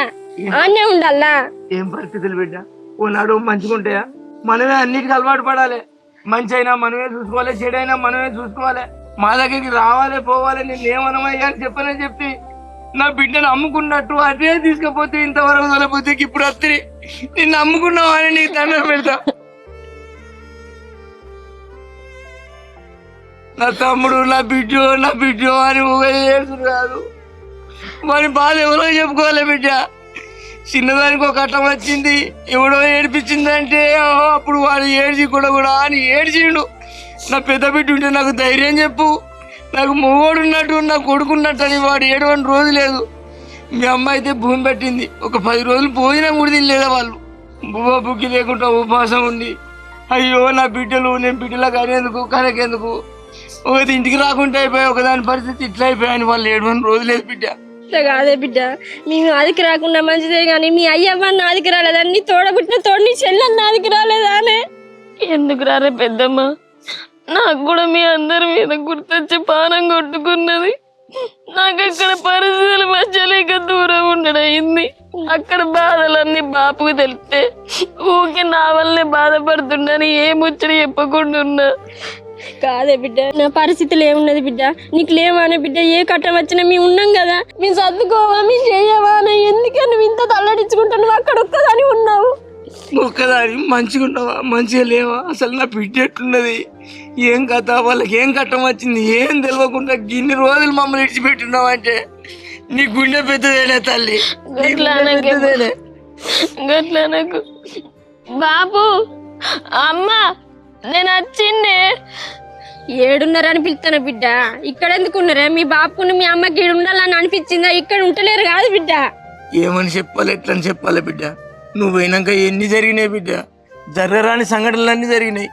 ఆనే ఉండాలా? ఏం పరిస్థితులు బిడ్డ? ఓనాడు మంచిగుంటాయా? మనమే అన్నిటికీ అలవాటు పడాలి. మంచి అయినా మనమే చూసుకోవాలి, చెడైనా మనమే చూసుకోవాలి. మా దగ్గరికి రావాలి పోవాలి, నేను ఏమనమయ్యా అని చెప్పనని చెప్పి నా బిడ్డను అమ్ముకున్నట్టు అదే తీసుకపోతే ఇంతవరకు తొలపోతే ఇప్పుడు అత్తిరి నిన్ను అమ్ముకున్నావు అని నీకు దండం పెడతా. నా తమ్ముడు నా బిడ్డో అని ఏడుసు కాదు, మరి బాధ ఎవరో చెప్పుకోవాలి బిడ్డ. చిన్నదానికి ఒక కట్టం వచ్చింది, ఎవడో ఏడిపించిందంటే అప్పుడు వాడు ఏడ్చి కూడా అని ఏడ్చిండు. నా పెద్ద బిడ్డ ఉంటే నాకు ధైర్యం చెప్పు, నాకు మొగోడు ఉన్నట్టు నా కొడుకున్నట్టు అని వాడు ఏడవని రోజు లేదు. మీ అమ్మ అయితే భూమి పెట్టింది, ఒక 10 రోజులు పోయినా కూడా తినలేదా వాళ్ళు. బువ్వ బుక్కి లేకుండా ఉపవాసం ఉండి, అయ్యో నా బిడ్డలు, నేను బిడ్డలా కనేందుకు కనకెందుకు, ఒకటి ఇంటికి రాకుండా అయిపోయి ఒకదాని పరిస్థితి ఇట్లా అయిపోయాయని వాళ్ళు ఏడవని రోజు లేదు బిడ్డ. కాదే బిడ్డ, మేము ఆదికి రాకుండా మంచిదే గాని మీ అయ్యవ్వన్న ఆదికి రాలేదా? నీ తోడబుట్టిన తోడు నీ చెల్లెన్న ఆదికి రాలేదానే? ఎందుకు రారే పెద్దమ్మ, నాకు కూడా మీ అందరి మీద గుర్తొచ్చి పానం కొట్టుకున్నది. నాకు అక్కడ పరిస్థితులు మధ్యలేక దూరం ఉండడయింది. అక్కడ బాధలన్నీ బాపుకు తెలిస్తే ఊకే నా వల్లనే బాధపడుతుండని ఏ ముచ్చడి చెప్పకుండా ఉన్నా. కాదే బిడ్డ, నా పరిస్థితులు ఏమున్నది బిడ్డ, నీకు లేవానే బిడ్డ? ఏ కట్టం వచ్చినా మేము ఉన్నాం కదా, మేము సర్దుకోవా, మేము చేయవా అని ఎందుకే నువ్వు ఇంత తల్లడించుకుంటా? నువ్వు అక్కడ ఒక్కదాని ఉన్నావు. ఒక్కదాని మంచిగా ఉన్నావా, మంచిగా లేవా? అసలు నా బిడ్డ ఎట్లున్నది, ఏం కథ, వాళ్ళకి ఏం కట్టం వచ్చింది ఏం తెలియకుండా ఇన్ని రోజులు మమ్మల్ని ఇడిచిపెట్టున్నావు అంటే నీ గుండె పెద్దదేనే తల్లి, గట్లనకు. బాబు అమ్మ నేను వచ్చిండే. 7:30 అని పిలుస్తాను బిడ్డ. ఇక్కడ ఎందుకు ఉన్నారే? మీ బాపుని మీ అమ్మకి ఇక్కడ ఉండాలని అనిపించిందా? ఇక్కడ ఉంటలేరు కాదు బిడ్డ. ఏమని చెప్పాలి, ఎట్లని చెప్పాలి బిడ్డ? నువ్వు పోయినాక ఎన్ని జరిగినాయి బిడ్డ, జరగరాని సంఘటనలన్నీ జరిగినాయి.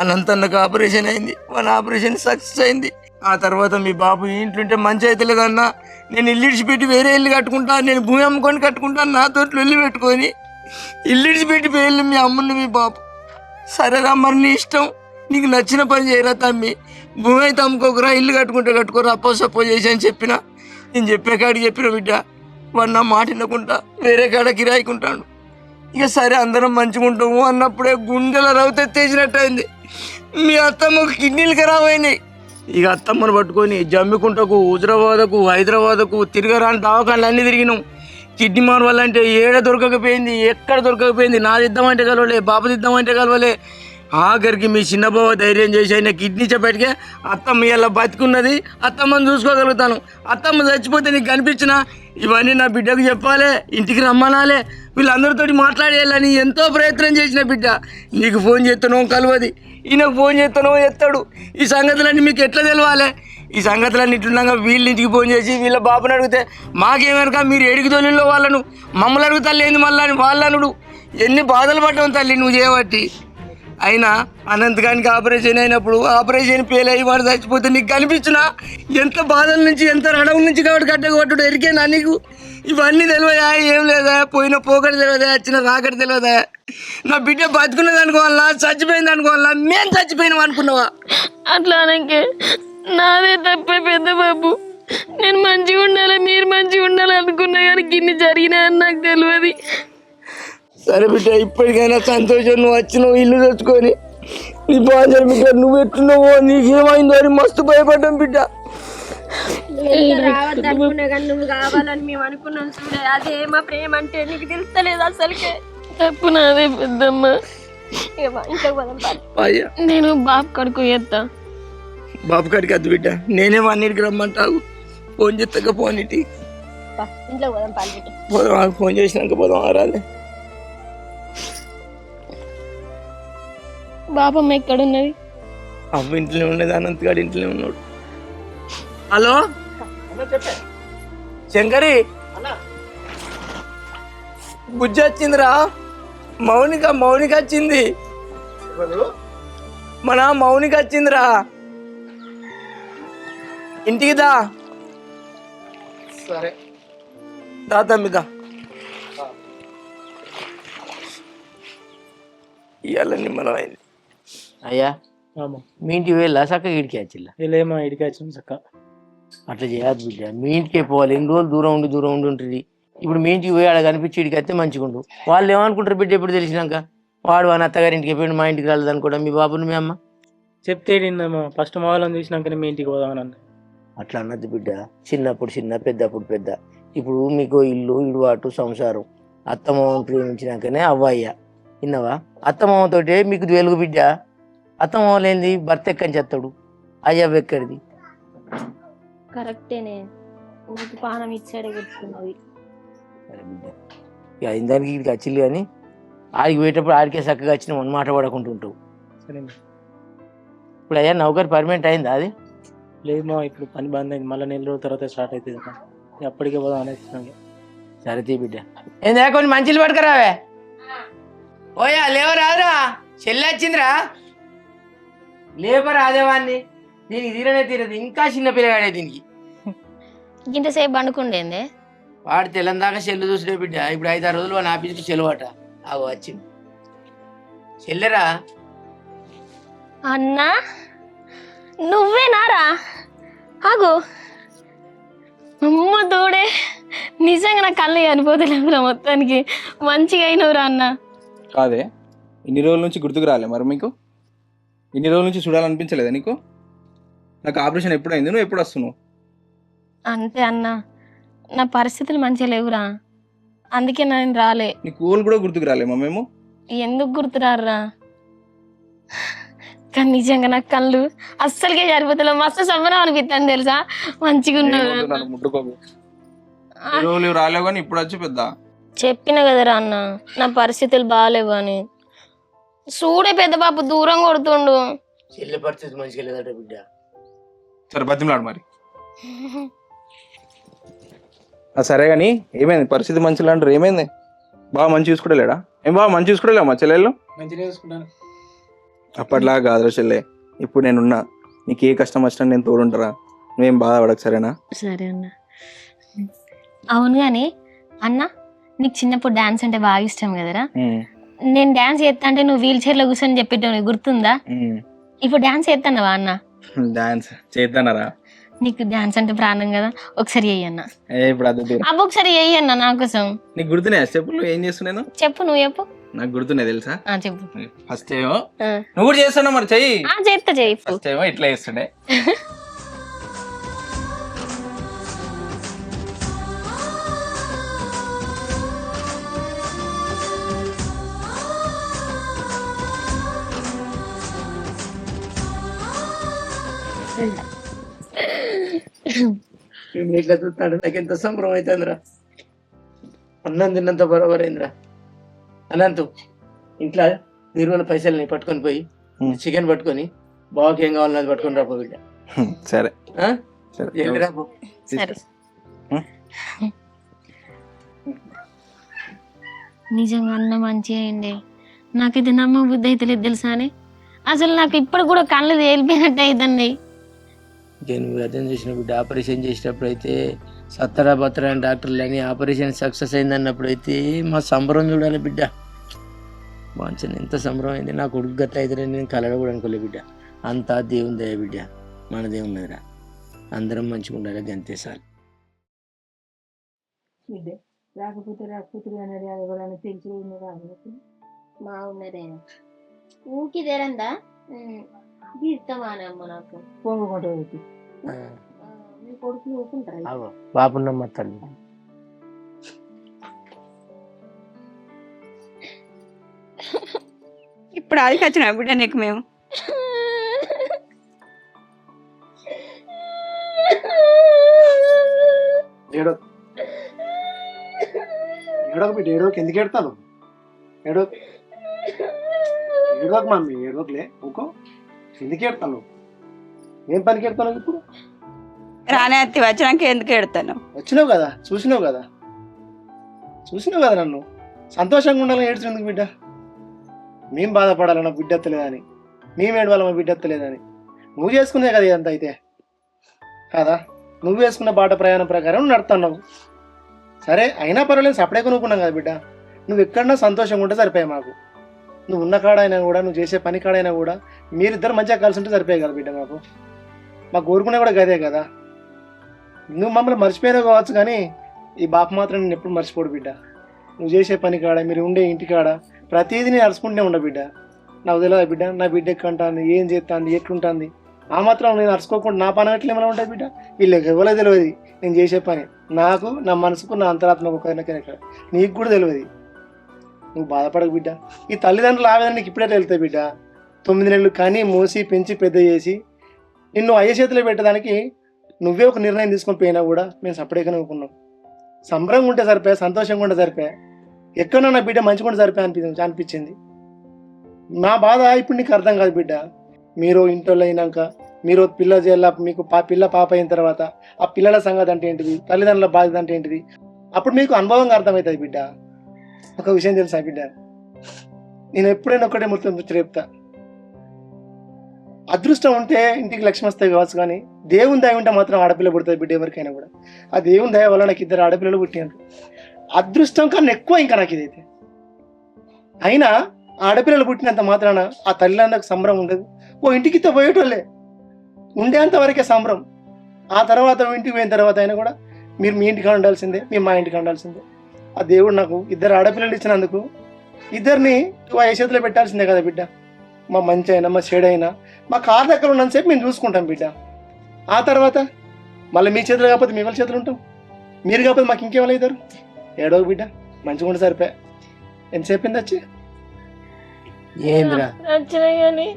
అనంతన్నకు ఆపరేషన్ అయింది, వాళ్ళ ఆపరేషన్ సక్సెస్ అయింది. ఆ తర్వాత మీ బాబు ఇంట్లుంటే మంచి అయితే లేదన్నా, నేను ఇల్లు ఇడిచిపెట్టి వేరే ఇల్లు కట్టుకుంటా, నేను భూమి అమ్ముకొని కట్టుకుంటా, నా తోటలు ఇల్లు పెట్టుకొని ఇల్లు ఇడిచిపెట్టి పోయి మీ అమ్మని మీ బాబు. సరేరా మరి నీ ఇష్టం, నీకు నచ్చిన పని చేయరా తమ్మి, భూమి అయితే అమ్ముకోకరా, ఇల్లు కట్టుకుంటే కట్టుకోరా, అప్పో చేసి అని చెప్పిన. నేను చెప్పే కాడికి చెప్పిన బిడ్డ, వాడు నా మాట వినకుండా వేరే కాడ కిరాయికుంటాడు. ఇక సరే అందరం మంచిగా ఉంటాము అన్నప్పుడే గుండెల రవ్వెత్తేసినట్టు అయింది. మీ అత్తమ్మకు కిడ్నీలు ఖరాబ్ అయినాయి. ఇక అత్తమ్మను పట్టుకొని జమ్మికుంటకు, హుజరాబాద్కు, హైదరాబాద్కు తిరగరాని దవాఖానలు అన్నీ తిరిగినాం. కిడ్నీ మార్వాలంటే ఏడ దొరకకపోయింది, ఎక్కడ దొరకకపోయింది. నాది ఇద్దామంటే కలవలే, బాబు ఇద్దామంటే కలవలే. ఆఖరికి మీ చిన్నబావ ధైర్యం చేసి అయినా కిడ్నీ చెప్పటికే అత్తమ్మ ఇలా బతికున్నది, అత్తమ్మని చూసుకోగలుగుతాను, అత్తమ్మ చచ్చిపోతే నీకు కనిపించినా ఇవన్నీ నా బిడ్డకు చెప్పాలి, ఇంటికి రమ్మనాలే, వీళ్ళందరితోటి మాట్లాడేయాలని ఎంతో ప్రయత్నం చేసిన బిడ్డ. నీకు ఫోన్ చేస్తానో కలవది, ఈయనకు ఫోన్ చేస్తానో ఎత్తాడు. ఈ సంగతులన్నీ మీకు ఎట్లా తెలవాలి? ఈ సంగతులన్నీ ఇట్లున్నాక వీళ్ళ ఇంటికి ఫోన్ చేసి వీళ్ళ బాబుని అడిగితే మాకేమనక మీరు ఎడికి తొలిలో వాళ్ళను మమ్మల్ని అడుగుతా లేని మళ్ళీ అని వాళ్ళనుడు. ఎన్ని బాధలు పడ్డావు తల్లి నువ్వు చేయబట్టి. అయినా అనంతగానికి ఆపరేషన్ అయినప్పుడు ఆపరేషన్ ఫెయిల్ అయ్యి వాడు చచ్చిపోతే నీకు కనిపించినా ఎంత బాధల నుంచి ఎంత రణం నుంచి కాబట్టి కట్టగొట్టుడు ఎరికేనా నీకు? ఇవన్నీ తెలియదా? ఏం లేదా? పోయిన పోకడ తెలియదా? వచ్చిన రాకడ తెలియదా? నా బిడ్డ బతుకున్నది అనుకోవాలా చచ్చిపోయింది అనుకోవాలా? మేము చచ్చిపోయినాం అనుకున్నావా? అట్లా అనకే, నాదే తప్పే పెద్ద బాబు. నేను మంచిగా ఉండాలి, మీరు మంచిగా ఉండాలి అనుకున్నా కానీ గిన్ని జరిగినాయని నాకు తెలియదు. సరే బిడ్డ, ఇప్పటికైనా సంతోషం, నువ్వు వచ్చినావు ఇల్లు తెచ్చుకొని. నీ బాధ్యత బిడ్డ, నువ్వు ఎట్లున్నావో నీకేమైందో అని మస్తు భయపడ్డాం బిడ్డ. రావద్దనుకున్నా కానీ నువ్వు కావాలని మేము అనుకున్నాం చూడే. అదే మా ప్రేమ అంటే నీకు తెలుస్తలేదు అసలుకే. తప్పు నాదే పెద్దమ్మ. ఇంట్లోకి పోదాం పద. అయ్యా, నేను బాబు కడుకు చేస్తా. బాబు కాడికి వద్దు బిడ్డ, నేనేమో అన్నిటికి రమ్మంటావు. ఫోన్ చేస్తాక ఫోన్ ఇటు ఇంట్లోకి పోదాం పాలు. పోదాం, ఫోన్ చేసినాక పోదాం. రాలే బాబమ్మ ఎక్కడున్నది? అవ్వ ఇంట్లోనే ఉన్నది, అనంతగాడు ఇంట్లోనే ఉన్నాడు. హలో శంకరి, బుజ్జి వచ్చిందిరా. మౌనిక వచ్చింది. మన మౌనిక వచ్చిందిరా. ఇంటికి దా. సరే దా తమ్మిదా. ఇవాళ నిమ్మలమైంది. అయ్యా, మీ ఇంటికి వెళ్ళా చక్కగా ఇడికి వచ్చిల్లా? వెళ్ళేమో ఇడికి వచ్చిన చక్క. అట్లా చేయద్దు బిడ్డ, మీ ఇంటికే పోవాలి. ఎన్ని రోజులు దూరం ఉండి ఉంటుంది. ఇప్పుడు మీ ఇంటికి పోయి ఆడ కనిపించి ఇడికి వస్తే మంచిగా ఉండు. వాళ్ళు ఏమనుకుంటారు బిడ్డ ఎప్పుడు తెలిసినాక? వాడు అని అత్తగారి ఇంటికి పోయి మా ఇంటికి రాలేదు అనుకోవడం. మీ బాబుని మీ అమ్మ చెప్తే ఫస్ట్ మా వాళ్ళని చూసినాకనే మీ ఇంటికి పోదామని అన్న. అట్లా అన్నది బిడ్డ. చిన్నప్పుడు చిన్న, పెద్దప్పుడు పెద్ద. ఇప్పుడు మీకు ఇల్లు ఇడువాటు సంసారం. అత్తమామను ప్రేమించినాకనే అవ్వయ్య. విన్నావా? అత్తమామతోటే మీకు వెలుగు బిడ్డ. అత్తమామ లేనిది భర్త ఎక్కని చెప్తాడు, అయ్యవ్వ ఎక్కడిది? కరెక్టేనే, నీకు పానం ఇచ్చాడే గుర్తున్నది. సరే బిడ్డ, ఇక ఇందానికి ఇక్కడికి వచ్చిల్లు కానీ ఆడికి పోయేటప్పుడు ఆడికే చక్కగా వచ్చిన మన మాట పడకుంటుంటావు. సరే ఇప్పుడు అయ్యా నౌకరి పర్మనెంట్ అయిందా? అది లేదు మా, ఇప్పుడు పని బంద్ అయింది. మళ్ళీ నెల రోజుల తర్వాత స్టార్ట్ అవుతుంది కదా, అప్పటికే పోదాం అనేసి. సరే తీ బిడ్డ. ఏందా కొన్ని మంచిలు పట్టుకురావే. ఓయా లేవరాదురా, చెల్లి వచ్చిందిరా. లేపరా అదేవాన్ని. దీనికి తీరదు, ఇంకా చిన్న పిల్లగాడే దీనికి. ఇంతసేపు పండుకుండేందే? వాడు తెల్లందాకా చెల్లు చూసినే బిడ్డ. ఇప్పుడు 5-6 రోజులు వాడిని ఆఫీస్కి చెలువట. అవి వచ్చింది చెల్లెరా. అన్నా నువ్వేనారా? ఆగు, అమ్మ తోడే. నిజంగా నా కళ్ళు అనిపోతలేదురా, మొత్తానికి మంచిగా అయినవురా అన్న. కాదే, ఇన్ని రోజుల నుంచి గుర్తుకు రాలే మరి మీకు? ఇన్ని రోజుల నుంచి చూడాలనిపించలేదా నీకు? నాకు ఆపరేషన్ ఎప్పుడు అయింది, నువ్వు ఎప్పుడు వస్తున్నావు? అంతే అన్న, నా పరిస్థితులు మంచిగా లేవురా, అందుకే నేను రాలే. నీ కూలు కూడా గుర్తుకు రాలేమా మేము? ఎందుకు గుర్తురారా? కానీ నిజంగా నా కళ్ళు అస్సలుకే సరిపోతలేవు. మస్తు సంబరం అనిపిస్తాను తెలుసా, మంచిగా ఉన్నావు. ముట్టుకోకు, రోజులు రాలేవు కానీ ఇప్పుడు వచ్చి పెద్ద చెప్పిన కదరా అన్న, నా పరిస్థితులు బాగాలేవు అని. చూడే పెద్ద బాబు దూరం కొడుతుండు. చెల్లె పరిస్థితి మంచిగా లేదట బిడ్డ. సరే బతిమలాడు మరి. సరే కానీ ఏమైంది? పరిస్థితి మంచిగా అంటారు, ఏమైంది? బాగా మంచి చూసుకోలేడా? ఏం బాగా మంచి చూసుకోలేవు మా చెల్లెళ్ళు? మంచిగా చూసుకుంటాను. అప్పట్లాగా కాదురా చెల్లె, ఇప్పుడు నేనున్నా. నీకు ఏ కష్టం వచ్చినా నేను తోడుంటారా, నువ్వేం బాధపడకు సరేనా? సరే అన్న. అవును కానీ అన్న, నీకు చిన్నప్పుడు డాన్స్ అంటే బాగా ఇష్టం కదరా? నేను డాన్స్ చేస్తా అంటే నువ్వు వీల్ చైర్ లో కూర్చొని చెప్పేటో గుర్తుందా? ఇప్పుడు డాన్స్ చేస్తానవా అన్న? డాన్స్ చేస్తానరా? నీకు డాన్స్ అంటే ప్రాణం కదా, ఒకసారి చెయ్యన్న. ఇప్పుడు అబ్బు ఒకసారి చెయ్యన్న నా కోసం. నీకు గుర్తున్నాయా స్టెప్పులు? ఏం చేస్తున్నాను చెప్పు, నువ్వు చెప్పు. నాకు గుర్తున్నాయి తెలుసా? చెప్పు. ఫస్ట్ ఏమో నువ్వు కూడా చేస్తున్నావు మరి, చెయ్యి. చేస్తా, చెయ్యి. ఫస్ట్ ఏమో ఇట్లా చేస్తుండే. ఇట్లా చూస్తాడు, నాకు ఎంత సంబరం అవుతుందిరా. అన్నం తిన్నంత బరోబరైందిరా. అనంతు ఇంట్లో 20 పైసలు పట్టుకొని పోయి చికెన్ పట్టుకొని బావకి ఏం కావాలన్నది పట్టుకొని రాబో బిడ్డ. సరే రాబో. నిజంగా అన్న మంచిగా అయింది. నాకైతే నమ్మ బుద్ధి అయితే లేదు తెలుసా అని. అసలు నాకు ఇప్పుడు కూడా కళ్ళు తేలిపోయినట్టు అవుతుంది. నువ్వు అర్థం చేసిన బిడ్డ ఆపరేషన్ చేసినప్పుడు అయితే సత్తరా బత్తరా అని డాక్టర్లు అని ఆపరేషన్ సక్సెస్ అయింది అన్నప్పుడు అయితే మా సంబరం చూడాలి బిడ్డ. మంచిగా ఎంత సంబరం అయింది. నా కొడుకు గట్ల అయితే నేను కలడ కూడా అనుకోలే బిడ్డ. అంతా దేవుని దయ బిడ్డ, మన దేవుని లేదురా. అందరం మంచిగా ఉండాలి, గంతే సార్. రాకపోతే అనేది ఎవరైనా తెలిసి మా ఉన్నదే ఊకి తెరందా ఇస్తామానమ్మ నాకు పొంగుకుంటే మీ కొడుకు ఊకుంటారు. బాపున్నమ్మ తల్లి. ఇప్పుడు అది వచ్చిన బిడ్డ నీకు మేము ఏడోక బిడ్డ ఏడోకి ఎందుకు ఎడతాను? ఏడోక మమ్మీ ఏడోకలే ఊకో. ఎందుకు ఎడతాను? ఏం పనికి ఎడతాను ఇప్పుడు? రానే అత్తి వచ్చినాక ఎందుకు ఎడతాను? వచ్చినావు కదా, చూసినావు కదా నన్ను. సంతోషంగా ఉండాలని ఏడ్చినందుకు బిడ్డ. మేం బాధపడాలి నా బిడ్డ ఎత్తలేదని, మేము ఏడవాలి మా బిడ్డ ఎత్తలేదని. నువ్వు చేసుకునే కదా ఇదంతా అయితే కాదా? నువ్వు వేసుకున్న బాట ప్రయాణం ప్రకారం నువ్వు నడుతున్నావు. సరే అయినా పర్వాలేదు, సపడే కొనుక్కున్నాం కదా బిడ్డ. నువ్వు ఎక్కడన్నా సంతోషంగా ఉంటే సరిపోయాయి మాకు. నువ్వు ఉన్న కాడైనా కూడా, నువ్వు చేసే పని కాడైనా కూడా మీరిద్దరు మంచిగా కలిసి ఉంటే సరిపోయాయి కదా బిడ్డ. మాకు కోరుకునే కూడా గదే కదా. నువ్వు మమ్మల్ని మర్చిపోయినా కావచ్చు, కానీ ఈ బాప మాత్రం నేను ఎప్పుడు మర్చిపోడు బిడ్డ. నువ్వు చేసే పని కాడ, మీరు ఉండే ఇంటి కాడ ప్రతిదీ నేను అరుచుకుంటూనే ఉండ బిడ్డ. నాకు తెలియదు బిడ్డ నా బిడ్డ ఎక్కంటుంది, ఏం చేస్తుంది, ఎట్లుంటుంది. ఆ మాత్రం నేను అరుచుకోకుండా నా పని ఎట్లా ఏమైనా ఉంటుంది బిడ్డ? వీళ్ళకి ఎవరో తెలియదు నేను చేసే పని. నాకు, నా మనసుకు, నా అంతరాత్మకు ఒకరినక్కడ నీకు కూడా తెలియదు. నువ్వు బాధపడకు బిడ్డ. ఈ తల్లిదండ్రులు ఆవేదన నీకు ఇప్పుడే వెళ్తాయి బిడ్డ. 9 నెలలు కానీ మోసి పెంచి పెద్ద చేసి నిన్ను అయ్యే చేతిలో పెట్టడానికి నువ్వే ఒక నిర్ణయం తీసుకొని పోయినా కూడా మేము సపరేట్గానే ఊరుకున్నాం. సంబరంగా ఉంటే సరిపోయా, సంతోషంగా ఉంటే సరిపోయా, ఎక్కడో నా బిడ్డ మంచిగా ఉంటే సరిపోయా అనిపించింది. మా బాధ ఇప్పుడు నీకు అర్థం కాదు బిడ్డ. మీరు ఇంట్లో అయినాక, మీరు పిల్ల చేయాల, మీకు పిల్ల పాప అయిన తర్వాత ఆ పిల్లల సంగతి అంటే ఏంటిది, తల్లిదండ్రుల బాధ్యత అంటే ఏంటిది, అప్పుడు మీకు అనుభవంగా అర్థమవుతుంది బిడ్డ. ఒక విషయం తెలుసా బిడ్డ, నేను ఎప్పుడైనా ఒకటే మొత్తం చెప్తా. అదృష్టం ఉంటే ఇంటికి లక్ష్మి వస్తాయి కావచ్చు, కానీ దేవుని దయ ఉంటే మాత్రం ఆడపిల్ల పుడుతుంది బిడ్డ ఎవరికైనా కూడా. ఆ దేవుని దయ వల్ల నాకు 2 ఆడపిల్లలు పుట్టినారు. అదృష్టం కన్నా ఎక్కువ ఇంకా నాకు ఇదైతే. అయినా ఆడపిల్లలు పుట్టినంత మాత్రాన ఆ తల్లిదండ్రులకు సంబరం ఉండదు. ఓ ఇంటికితో పోయేటోళ్ళే ఉండేంత వరకే సంబరం. ఆ తర్వాత ఇంటికి పోయిన తర్వాత అయినా కూడా మీరు మీ ఇంటికి ఉండాల్సిందే, మేము మా ఇంటికి ఉండాల్సిందే. ఆ దేవుడు నాకు 2 ఆడపిల్లలు ఇచ్చినందుకు ఇద్దరిని చేతిలో పెట్టాల్సిందే కదా బిడ్డ. మా మంచి అయినా, మా చెడు అయినా, మా కారు దగ్గర ఉన్నంతసేపు మేము చూసుకుంటాం బిడ్డ. ఆ తర్వాత మళ్ళీ మీ చేతులు కాకపోతే మీ వాళ్ళ చేతులు ఉంటాం, మీరు కాకపోతే మాకు ఇంకేమైనా అవుతారు. ఏడో బిడ్డ మంచిగా ఉంటే సరిపోయా. ఎంతసేపు అయింది వచ్చి? ఏంద్రా వచ్చినా కానీ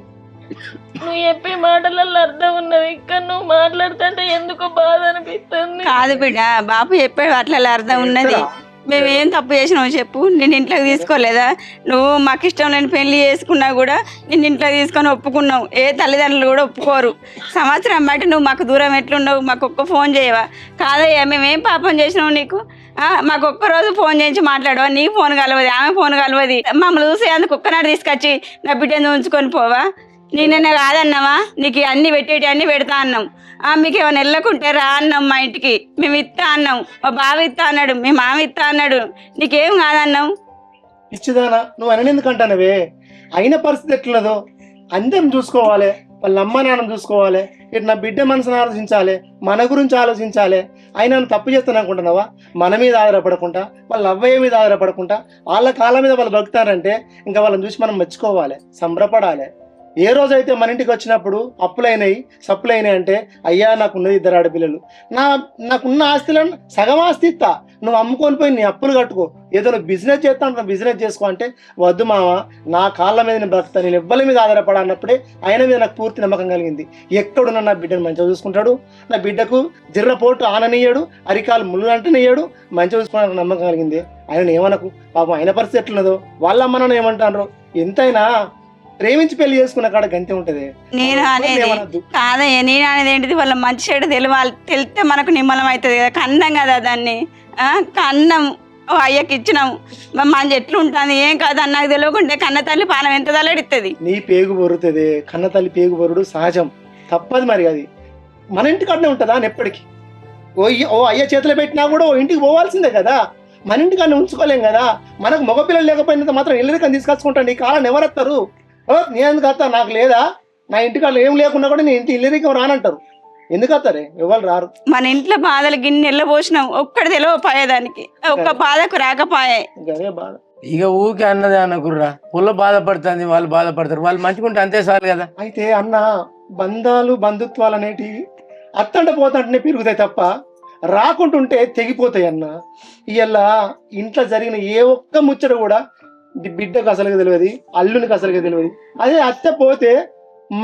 నువ్వు చెప్పే మాటలలో అర్థం ఉన్నది. ఇక్కడ నువ్వు మాట్లాడుతుంటే ఎందుకో బాధ అనిపిస్తుంది. కాదు బిడ్డ, బాపు చెప్పాడు అట్లా అర్థం ఉన్నది. మేము ఏం తప్పు చేసినావు చెప్పు? నేను ఇంట్లోకి తీసుకోలేదా? నువ్వు మాకు ఇష్టం లేని పెళ్లి చేసుకున్నా కూడా నేను ఇంట్లోకి తీసుకొని ఒప్పుకున్నావు. ఏ తల్లిదండ్రులు కూడా ఒప్పుకోరు. సంవత్సరం బట్టి నువ్వు మాకు దూరం ఎట్లున్నావు? మాకు ఒక్క ఫోన్ చేయవా? కాదయ్యా, మేమేం పాపం చేసినావు నీకు? మాకు ఒక్కరోజు ఫోన్ చేయించి మాట్లాడవా? నీకు ఫోన్ కలవది, ఆమె ఫోన్ కలవది. మమ్మల్ని చూసి అందుకు ఒక్కనాడు తీసుకొచ్చి నా బిడ్డను ఉంచుకొని పోవా? నేనైనా కాదన్నావా? నీకు అన్ని పెట్టేటి అన్ని పెడతా అన్నాం. మీకు ఏమైనా వెళ్ళకుంటే రా అన్నాం. మా ఇంటికి మేము ఇస్తా అన్నాం. మా బావ ఇస్తా అన్నాడు, మీ మామ ఇస్తా అన్నాడు. నీకేం కాదన్నాం. ఇచ్చిదానా నువ్వు అని ఎందుకు అంటానవే? అయిన పరిస్థితి ఎట్లున్నదో అందరం చూసుకోవాలి, వాళ్ళ అమ్మ నాన్న చూసుకోవాలి, ఇటు నా బిడ్డ మనసును ఆలోచించాలి, మన గురించి ఆలోచించాలి. అయినా తప్పు చేస్తాను అనుకుంటున్నావా? మన మీద ఆధారపడకుండా, వాళ్ళ అవ్వయ్య మీద ఆధారపడకుండా, వాళ్ళ కాళ్ళ మీద వాళ్ళు బతుకుతారంటే ఇంకా వాళ్ళని చూసి మనం మెచ్చుకోవాలి, సంబరపడాలి. ఏ రోజైతే మన ఇంటికి వచ్చినప్పుడు అప్పులైనాయి, సప్పులైనాయి అంటే అయ్యా నాకున్నది 2 ఆడపిల్లలు, నాకున్న ఆస్తులను సగం ఆస్తి ఇస్తా, నువ్వు అమ్ముకొని పోయి నీ అప్పులు కట్టుకో, ఏదో నువ్వు బిజినెస్ చేస్తా బిజినెస్ చేసుకో అంటే వద్దు మామ, నా కాళ్ళ మీద నేను బ్రతుకుతా, నేను ఎవ్వరి మీద ఆధారపడా అన్నప్పుడే ఆయన మీద నాకు పూర్తి నమ్మకం కలిగింది. ఎక్కడున్నా నా బిడ్డను మంచిగా చూసుకుంటాడు, నా బిడ్డకు జిర్రపోటు ఆననీయడు, అరికాలు ముళ్ళు అంటనియ్యాడు, మంచిగా చూసుకున్న నమ్మకం కలిగింది. ఆయన ఏమనకు పాపం, ఆయన పరిస్థితి ఎట్లున్నదో వాళ్ళ అమ్మ నాన్న ఏమంటారు. ఎంతైనా ప్రేమించి పెళ్లి చేసుకున్న కాడ గంతే ఉంటది. నేను అనేది కాదయ్యా, నేను అనేది ఏంటిది, వాళ్ళ మంచి చెడు తెలితే మనకు నిమ్మలం అవుతుంది కదా. కన్నం కదా దాన్ని, కన్నం ఓ అయ్యకి ఇచ్చినాము మన ఎట్లు ఉంటుంది ఏం కాదు అని నాకు తెలియకుంటే కన్న తల్లి పానం ఎంత తల్లడిస్తుంది. నీ పేగు బొరుతుంది, కన్న తల్లి పేగు బొరుడు సహజం, తప్పదు మరి. అది మన ఇంటికాడనే ఉంటుందా అని ఎప్పటికీ ఓ అయ్య చేతిలో పెట్టినా కూడా ఓ ఇంటికి పోవాల్సిందే కదా, మన ఇంటికాడనే ఉంచుకోలేం కదా. మనకు మగపిల్లలు లేకపోయినంత మాత్రం ఇల్లరికం తీసుకొచ్చుకుంటాను. ఈ కాలం ఎవరెత్తారు? నేను ఎందుకు వస్తా, నాకు లేదా, నా ఇంటికాడ ఏం లేకున్నా కూడా నేను ఇంటి ఇల్లరికం రానంటారు. ఎందుకు వస్తారే? ఎవరు రారు. మన ఇంట్లో బాధలు గిన్నెల్లో పోసినాం, ఒక్కడి తెలియపోయేదానికి ఒక్క బాధకు రాకపోయే. అదే బాధ. ఇక ఊకే అన్నదే అన్నకుర్రా, పుల్ల బాధపడుతుంది, వాళ్ళు బాధపడతారు, వాళ్ళు మంచుకుంటే అంతే చాలు కదా. అయితే అన్న, బంధాలు బంధుత్వాలు అనేటివి అత్తంట పోతంటనే పెరుగుతాయి తప్ప రాకుంటుంటే తెగిపోతాయి అన్న. ఇవాళ ఇంట్లో జరిగిన ఏ ఒక్క ముచ్చట కూడా బిడ్డకు అసలుగా తెలియదు, అల్లునికి అసలుగా తెలియదు. అదే అత్త పోతే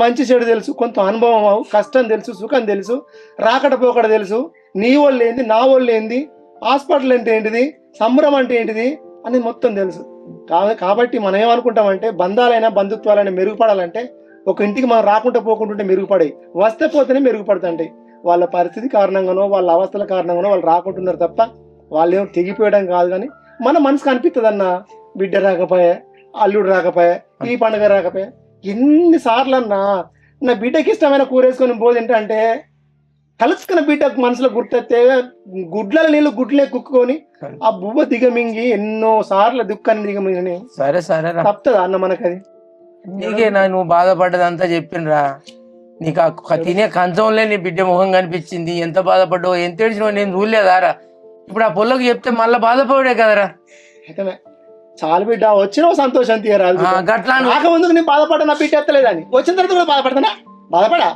మంచి చెడు తెలుసు, కొంత అనుభవం అవు, కష్టం తెలుసు, సుఖం తెలుసు, రాకడ పోకడ తెలుసు, నీ వాళ్ళు ఏంది, నా వాళ్ళు ఏంది, హాస్పిటల్ అంటే ఏంటిది, సంబరం అంటే ఏంటిది అని మొత్తం తెలుసు. కాబట్టి మనం ఏమనుకుంటామంటే బంధాలైనా బంధుత్వాలైనా మెరుగుపడాలంటే ఒక ఇంటికి మనం రాకుండా పోకుంటుంటే మెరుగుపడాయి, వస్తే పోతేనే మెరుగుపడుతుంటాయి. వాళ్ళ పరిస్థితి కారణంగానో వాళ్ళ అవస్థల కారణంగానో వాళ్ళు రాకుంటున్నారు తప్ప వాళ్ళు ఏమో తెగిపోయడం కాదు. కానీ మన మనసుకు అనిపిస్తుంది అన్న, బిడ్డ రాకపోయా, అల్లుడు రాకపోయా, ఈ పండుగ రాకపోయా. ఎన్నిసార్లు అన్నా నా బిడ్డకి ఇష్టమైన కూర వేసుకొని పోదింటే అంటే కలుసుకున్న బిడ్డకు మనసులో గుర్తొస్తే గుడ్ల నీళ్ళు గుడ్లే కుక్కుని ఆ బువ్వ దిగమింగి ఎన్నో సార్లు దుఃఖాన్ని దిగమింగి. సరే సరే తప్పుతుందా అన్న మనకది? నీకేనా నువ్వు బాధపడ్డదంతా చెప్పినరా, నీకు ఆ తినే కంచంలో నీ బిడ్డ ముఖం కనిపించింది, ఎంత బాధపడ్డావు, ఎంత ఏడ్చినావు నేను చూడలేదారా. ఇప్పుడు ఆ పొల్లకు చెప్తే మళ్ళీ బాధపడే కదరా. అయితే చాలు బిడ్డ, వచ్చిన సంతోషం తీయరాదు. గట్లా నాకు ముందుకు నేను బాధపడ్డా, నా బిడ్డ ఎత్తలేదని, వచ్చిన తర్వాత కూడా బాధపడతానా? బాధపడా?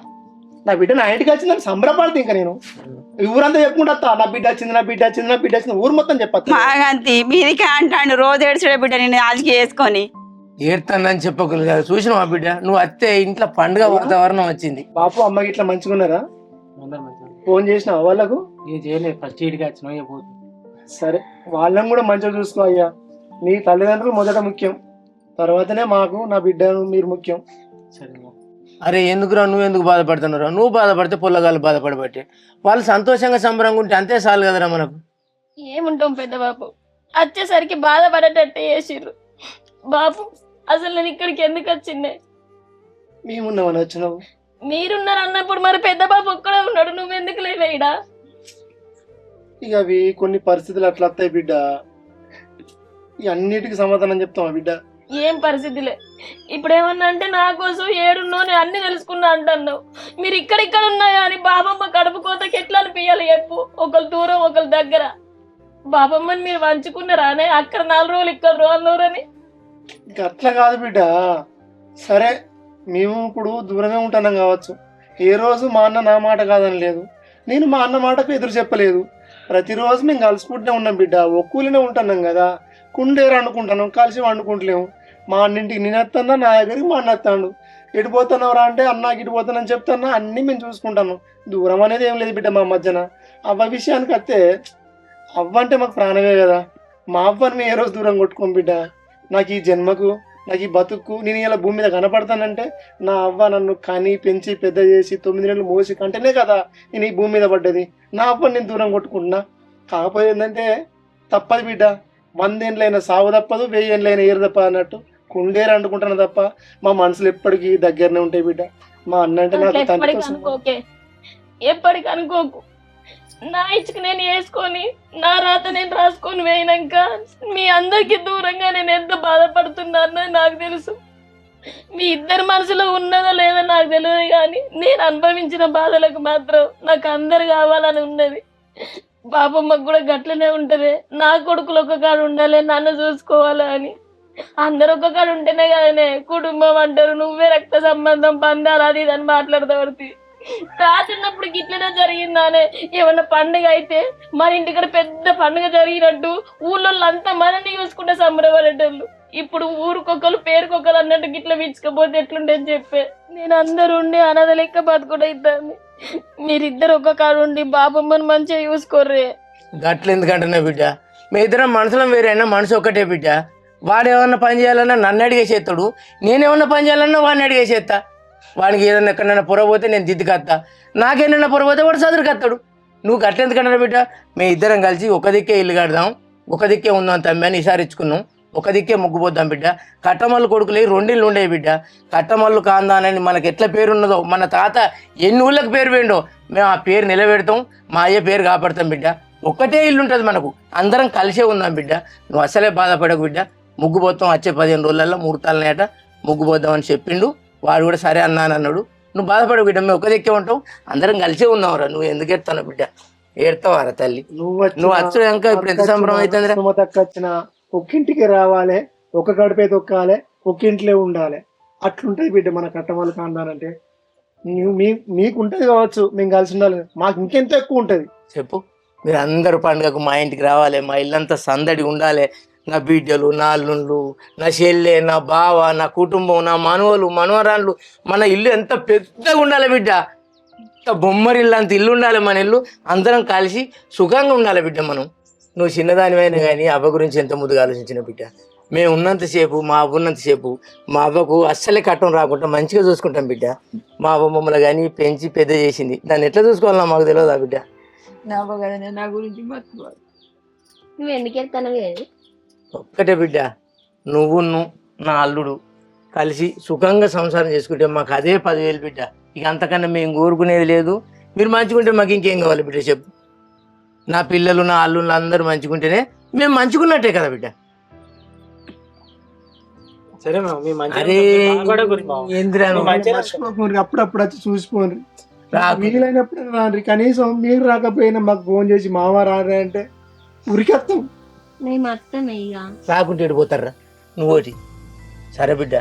నా బిడ్డ నా ఇంటికి వచ్చిందని సంబరపడతా. ఇంకా నేను ఊరంతా చెప్పుకుంటా, నా బిడ్డ వచ్చింది, నా బిడ్డ వచ్చింది, నా బిడ్డ వచ్చింది, ఊరు మొత్తం చెప్పచ్చు. మాగంతి మీదికే అంటాడు, రోజు ఏడ్చడే బిడ్డ నేను ఆల్కి వేసుకొని ఏడుతానని చెప్పకూడదు కదా. చూసినావు ఆ బిడ్డ, నువ్వు అత్తే ఇంట్లో పండుగ వాతావరణం వచ్చింది. బాపు అమ్మకి ఇట్లా మంచిగా ఉన్నారా? ఫోన్ చేసినావా వాళ్ళకు? చేయలేదు, ఫస్ట్ ఇంటికి వచ్చినావు. సరే, వాళ్ళని కూడా మంచిగా చూసుకో అయ్యా. నీ తల్లిదండ్రులు మొదట ముఖ్యం, తర్వాతనే మాకు నా బిడ్డను మీరు ముఖ్యం. అరే ఎందుకురా నువ్వు ఎందుకు బాధపడుతున్నారా? నువ్వు బాధపడితే పొల్లగాళ్ళు బాధపడబట్టే, వాళ్ళు సంతోషంగా సంబరంగా ఉంటే అంతే చాలు కదరా మనకు. ఏముంటాం పెద్ద బాబు, వచ్చేసరికి బాధపడేటట్టే చేసిర్రు. బాబు అసలు నేను ఇక్కడికి ఎందుకు వచ్చిండే? మేమున్నామని వచ్చినావు. మీరున్నారు అన్నప్పుడు మరి పెద్ద బాబు ఒక్కడే ఉన్నాడు, నువ్వెందుకు లేవేడా? ఇక అవి కొన్ని పరిస్థితులు అట్లా వస్తాయి బిడ్డ, అన్నిటికీ సమాధానం చెప్తావా బిడ్డ? ఏం పరిస్థితులే. ఇప్పుడు ఏమన్నా అంటే నా కోసం ఏడున్నో నేను అన్ని తెలుసుకున్నా అంటున్నావు. మీరు ఇక్కడ ఉన్నా కానీ బాబమ్మ కడుపు కోతకి ఎట్లా అనిపించాలి చెప్పు? ఒకరు దూరం ఒకరు దగ్గర. బాబమ్మని మీరు వంచుకున్నారానే? అక్కడ 4 రోజులు ఇక్కడ 2 రోజులని. అట్లా కాదు బిడ్డ. సరే, మేము ఇప్పుడు దూరమే ఉంటున్నాం కావచ్చు, ఏ రోజు మా అన్న నా మాట కాదని లేదు, నేను మా అన్న మాటకు ఎదురు చెప్పలేదు. ప్రతిరోజు మేము కలుసుకుంటూనే ఉన్నాం బిడ్డ, ఒక్కూలినే ఉంటున్నాం కదా, కుండేరు అనుకుంటున్నాం, కలిసి వండుకుంటలేము. మా అన్నింటికి నేను వస్తాను, నా దగ్గరికి మా అన్న వస్తాడు. ఎడిపోతున్నావురా అంటే అన్నకి ఇడిపోతానని చెప్తాను, అన్నీ మేము చూసుకుంటాను. దూరం అనేది ఏం లేదు బిడ్డ మా మధ్యన. అవ్వ విషయానికి వస్తే అవ్వ అంటే మాకు ప్రాణమే కదా. మా అవ్వని మేము ఏ రోజు దూరం కొట్టుకోం బిడ్డ. నాకు ఈ జన్మకు, నాకు ఈ బతుకు, నేను ఇలా భూమి మీద కనపడతానంటే నా అవ్వ నన్ను కని పెంచి పెద్ద చేసి 9 నెలలు మోసి కంటేనే కదా నేను ఈ భూమి మీద పడ్డది. నా అవ్వని నేను దూరం కొట్టుకుంటున్నా. కాకపోతే ఏంటంటే తప్పదు బిడ్డ, 100 ఏళ్ళైనా సాగు తప్పదు, 1000 ఏళ్ళైనా ఏరు తప్పదు అన్నట్టు కుండేరు అనుకుంటున్నా తప్ప మా మనసులు ఎప్పటికీ దగ్గరనే ఉంటాయి బిడ్డ. మా అన్న అంటే నాకు ఎప్పటికి అనుకోకు. నా ఇచ్చుకు నేను వేసుకొని నా రాత నేను రాసుకొని పోయినాక మీ అందరికి దూరంగా నేను ఎంత బాధపడుతున్నానో నాకు తెలుసు. మీ ఇద్దరి మనసులో ఉన్నదో లేదో నాకు తెలియదు, కానీ నేను అనుభవించిన బాధలకు మాత్రం నాకు అందరు కావాలని ఉన్నది. బాబమ్మకు కూడా గట్లనే ఉంటది, నా కొడుకులు ఒక కాడు ఉండాలి, నన్ను చూసుకోవాలి అని. అందరు ఒక కాడు ఉంటేనే కదనే కుటుంబం అంటారు. నువ్వే రక్త సంబంధం బంధాలు అది ఇది అని మాట్లాడతావు. రాసినప్పుడు గిట్లనే జరిగిందానే. ఏమన్నా పండుగ అయితే మన ఇంటికడ పెద్ద పండుగ జరిగినట్టు ఊళ్ళో అంతా మనల్ని చూసుకుంటే సంబరపడేటోళ్ళు. ఇప్పుడు ఊరికొకరు పేరుకొకరు అన్నట్టు గిట్ల విచ్చుకపోతే ఎట్లుంటని చెప్పే. నేను అందరు ఉండి అనాథ లెక్క బతుకుడు అవుతుంది. మీరిద్దరు ఒక కాడు ఉండి బాబమ్మని మంచిగా చూసుకోర్రే. గట్ల ఎందుకంటున్నా బిడ్డ, మీ ఇద్దరం మనసులో వేరైనా మనసు ఒక్కటే బిడ్డ. వాడు ఏమన్నా పని చేయాలన్నా నన్ను అడిగేసేస్తాడు, నేనేమన్నా పని చేయాలన్నా వాడిని అడిగేసేస్తా. వాడికి ఏదన్నా ఎక్కడైనా పొరపోతే నేను దిద్దుకత్తా, నాకేమన్నా పొరపోతే వాడు చదువుకత్తాడు. నువ్వు గట్ల ఎందుకంటున్నా బిడ్డ? మేము ఇద్దరం కలిసి ఒక దిక్కే ఇల్లు కడదాం, ఒక దిక్కే ఉందాం తమ్మి అని ఈసారి ఇచ్చుకున్నాం. ఒక దిక్కే ముగ్గుపోద్దాం బిడ్డ. కట్టమల్లు కొడుకులు 2 ఇళ్ళు ఉండేవి బిడ్డ. కట్టమల్లు కాందానని మనకి ఎట్లా పేరు ఉన్నదో, మన తాత ఎన్ని ఊళ్ళకి పేరు వేయండో మేము ఆ పేరు నిలబెడతాం, మా అయ్య పేరు కాపాడతాం బిడ్డ. ఒక్కటే ఇల్లు ఉంటుంది మనకు, అందరం కలిసే ఉందాం బిడ్డ. నువ్వు అసలే బాధపడకు బిడ్డ. ముగ్గుపోతాం వచ్చే 15 రోజులలో ముహూర్తాలనేట ముగ్గుపోద్దామని చెప్పిండు. వాడు కూడా సరే అన్నాను అన్నాడు. నువ్వు బాధపడకు బిడ్డ, మేము ఒక దిక్కే ఉంటాం, అందరం కలిసే ఉన్నావురా. నువ్వు ఎందుకు ఎడతావు బిడ్డ? ఏడతావారా తల్లి? నువ్వు వచ్చాక ఇప్పుడు ఎంత సంబరం అవుతుంది? వచ్చిన ఒక్కింటికి రావాలి, ఒక గడిపే తొక్కాలి, ఒక్కింట్లో ఉండాలి. అట్లుంటది బిడ్డ మన కట్టమల్లు కాందానంటే. మీకుంటది కావచ్చు, మేము కలిసి ఉండాలి, మాకు ఇంకెంత ఎక్కువ ఉంటది. చెప్పు. మీరు అందరూ పండుగకు మా ఇంటికి రావాలి, మా ఇల్లంతా సందడి ఉండాలి. నా బిడ్డలు, నా అల్లుళ్ళు, నా చెల్లె, నా బావ, నా కుటుంబం, నా మనవలు, మనవరాళ్ళు, మన ఇల్లు ఎంత పెద్దగా ఉండాలి బిడ్డ. ఇంత బొమ్మరిల్లు అంత ఇల్లు ఉండాలి మన ఇల్లు. అందరం కలిసి సుఖంగా ఉండాలి బిడ్డ. మనం నువ్వు చిన్నదానివైనా కానీ అవ్వ గురించి ఎంత ముందుగా ఆలోచించిన బిడ్డ. మేము ఉన్నంతసేపు, మా అవ్వ ఉన్నంతసేపు మా అవ్వకు అస్సలే కట్టం రాకుండా మంచిగా చూసుకుంటాం బిడ్డ. మా అవ్వ మమ్మల్ని కానీ పెంచి పెద్ద చేసింది, దాన్ని ఎట్లా చూసుకోవాలన్నా మాకు తెలియదా బిడ్డ? నా గురించి నువ్వు ఎందుకు వెళ్తాను? ఒక్కటే బిడ్డ, నువ్వు నా అల్లుడు కలిసి సుఖంగా సంసారం చేసుకుంటే మాకు అదే 10,000 బిడ్డ. ఇక అంతకన్నా మేము కోరుకునేది లేదు. మీరు మంచిగుంటే మాకు ఇంకేం కావాలి బిడ్డ చెప్పు. నా పిల్లలు, నా అల్లుళ్ళు అందరూ మంచిగుంటేనే మేము మంచిగున్నట్టే కదా బిడ్డ. సరే అరే ఏందిరా అప్పుడప్పుడు వచ్చి చూసిపోండి, మిగిలినప్పుడు రాండి. కనీసం మీరు రాకపోయినా మాకు ఫోన్ చేసి మామ రారే అంటే ఉరికెత్తాం. మేము అత్తమే ఇక రాకుంటే పోతారా నువ్వు ఒకటి. సరే బిడ్డ,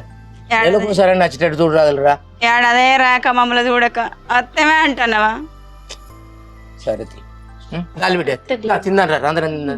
సరే నచ్చేటట్టు చూడరాగలరా? ఏడదే రాక మమ్మల్ని చూడక అత్తమే అంటున్నావా? సరే గాలి బిడ్డ తిందంటారా అందరం తిందా?